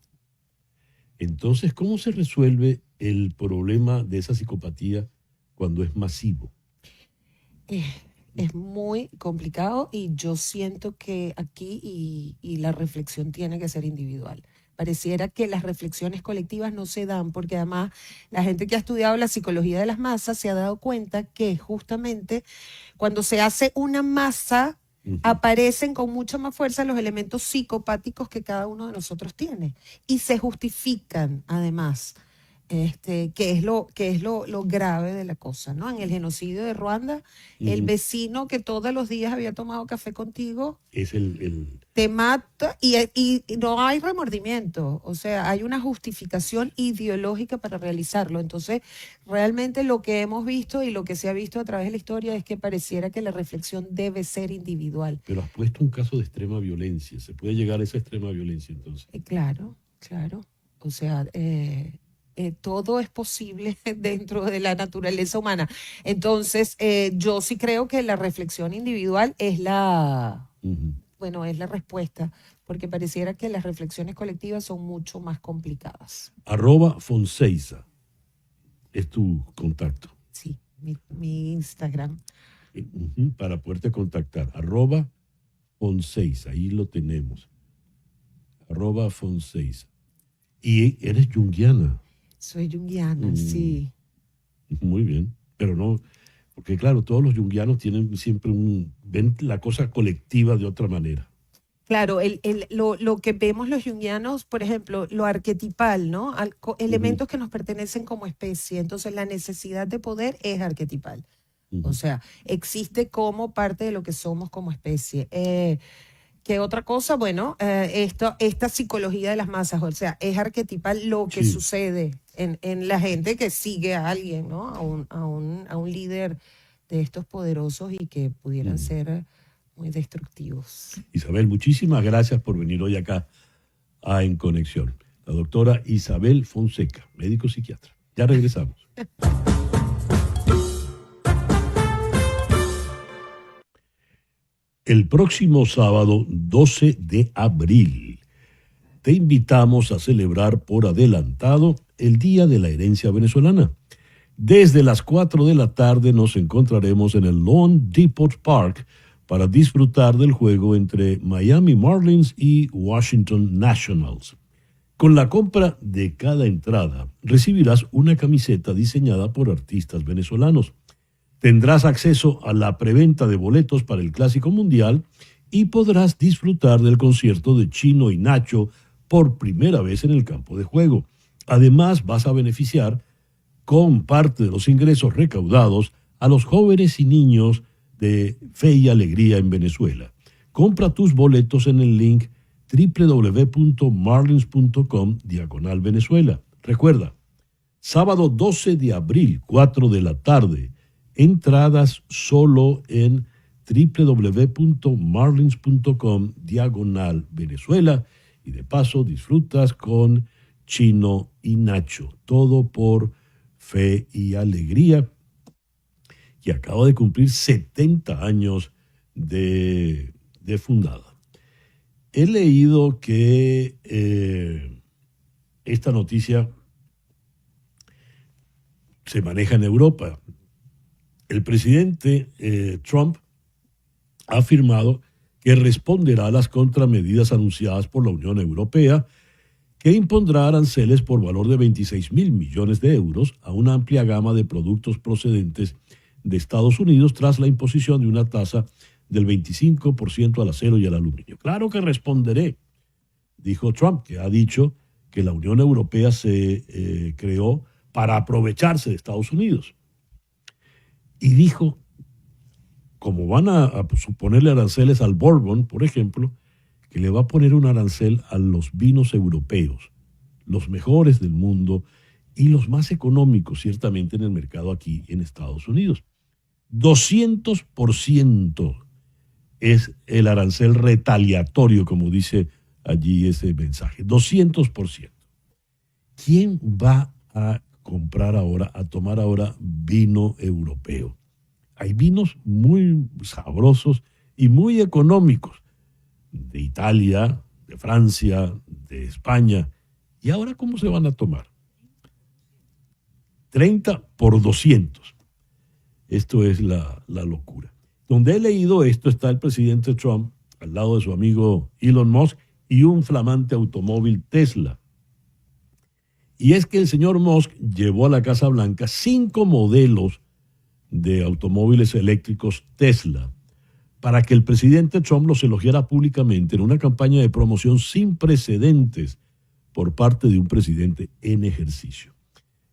Entonces, ¿cómo se resuelve el problema de esa psicopatía cuando es masivo? Es muy complicado y yo siento que aquí y la reflexión tiene que ser individual. Pareciera que las reflexiones colectivas no se dan porque además la gente que ha estudiado la psicología de las masas se ha dado cuenta que justamente cuando se hace una masa aparecen con mucha más fuerza los elementos psicopáticos que cada uno de nosotros tiene y se justifican además. ¿Qué es lo grave de la cosa, ¿no? En el genocidio de Ruanda, el vecino que todos los días había tomado café contigo Es el te mata y no hay remordimiento, o sea, hay una justificación ideológica para realizarlo. Entonces, realmente lo que hemos visto y lo que se ha visto a través de la historia es que pareciera que la reflexión debe ser individual. pero has puesto un caso de extrema violencia. ¿Se puede llegar a esa extrema violencia entonces? Claro, claro. O sea, todo es posible dentro de la naturaleza humana. Entonces, yo sí creo que la reflexión individual es bueno, es la respuesta, porque pareciera que las reflexiones colectivas son mucho más complicadas. @Fonseiza es tu contacto. Sí, mi Instagram. Para poderte contactar. @Fonseiza, ahí lo tenemos. @Fonseiza. Y eres junguiana. Soy junguiana, sí. Muy bien, pero no, porque claro, todos los junguianos tienen siempre ven la cosa colectiva de otra manera. Claro, lo que vemos los junguianos, por ejemplo, lo arquetipal, ¿no? Elementos que nos pertenecen como especie. Entonces, la necesidad de poder es arquetipal. O sea, existe como parte de lo que somos como especie. ¿Qué otra cosa? Bueno, esta psicología de las masas, o sea, es arquetipal lo que sucede en la gente que sigue a alguien, ¿no? A un líder de estos poderosos y que pudieran ser muy destructivos. Isabel, muchísimas gracias por venir hoy acá a En Conexión. La doctora Isabel Fonseca, médico psiquiatra. Ya regresamos. El próximo sábado 12 de abril te invitamos a celebrar por adelantado el Día de la Herencia Venezolana. Desde las 4 de la tarde nos encontraremos en el Lawn Depot Park para disfrutar del juego entre Miami Marlins y Washington Nationals. Con la compra de cada entrada recibirás una camiseta diseñada por artistas venezolanos. Tendrás acceso a la preventa de boletos para el Clásico Mundial y podrás disfrutar del concierto de Chino y Nacho por primera vez en el campo de juego. Además, vas a beneficiar con parte de los ingresos recaudados a los jóvenes y niños de Fe y Alegría en Venezuela. Compra tus boletos en el link www.marlins.com/Venezuela. Recuerda, sábado 12 de abril, 4 de la tarde, entradas solo en www.marlins.com/Venezuela y de paso disfrutas con Chino y Nacho. Todo por Fe y Alegría, que acaba de cumplir 70 años de fundada. He leído que esta noticia se maneja en Europa. El presidente Trump ha afirmado que responderá a las contramedidas anunciadas por la Unión Europea, que impondrá aranceles por valor de 26.000 millones de euros a una amplia gama de productos procedentes de Estados Unidos tras la imposición de una tasa del 25% al acero y al aluminio. Claro que responderé, dijo Trump, que ha dicho que la Unión Europea se creó para aprovecharse de Estados Unidos. Y dijo, como van a ponerle aranceles al Bourbon, por ejemplo, que le va a poner un arancel a los vinos europeos, los mejores del mundo y los más económicos, ciertamente, en el mercado aquí en Estados Unidos. 200% es el arancel retaliatorio, como dice allí ese mensaje. 200%. ¿Quién va a comprar ahora, a tomar ahora vino europeo? Hay vinos muy sabrosos y muy económicos de Italia, de Francia, de España. ¿Y ahora cómo se van a tomar? 30 por 200. Esto es la locura. Donde he leído esto está el presidente Trump al lado de su amigo Elon Musk y un flamante automóvil Tesla. Y es que el señor Musk llevó a la Casa Blanca 5 modelos de automóviles eléctricos Tesla para que el presidente Trump los elogiara públicamente en una campaña de promoción sin precedentes por parte de un presidente en ejercicio.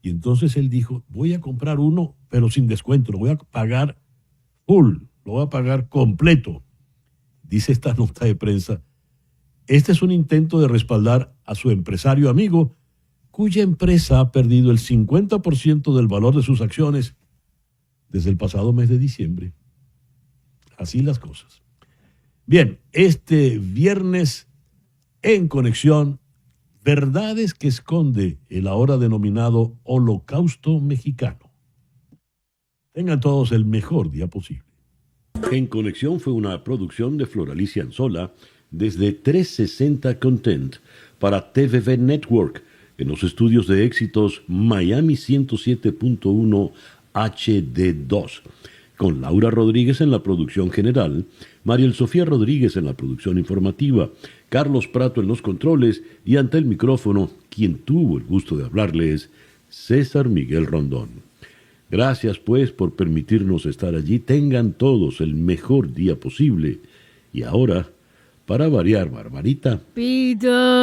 Y entonces él dijo, voy a comprar uno, pero sin descuento, lo voy a pagar full, lo voy a pagar completo. Dice esta nota de prensa, este es un intento de respaldar a su empresario amigo, cuya empresa ha perdido el 50% del valor de sus acciones desde el pasado mes de diciembre. Así las cosas. Bien, este viernes en Conexión, verdades que esconde el ahora denominado Holocausto Mexicano. Tengan todos el mejor día posible. En Conexión fue una producción de Floralicia Anzola desde 360 Content para TVV Network en los estudios de éxitos Miami 107.1 HD2, con Laura Rodríguez en la producción general, Mariel Sofía Rodríguez en la producción informativa, Carlos Prato en los controles y ante el micrófono, quien tuvo el gusto de hablarles, César Miguel Rondón. Gracias pues por permitirnos estar allí. Tengan todos el mejor día posible. Y ahora, para variar, Barbarita. Peter.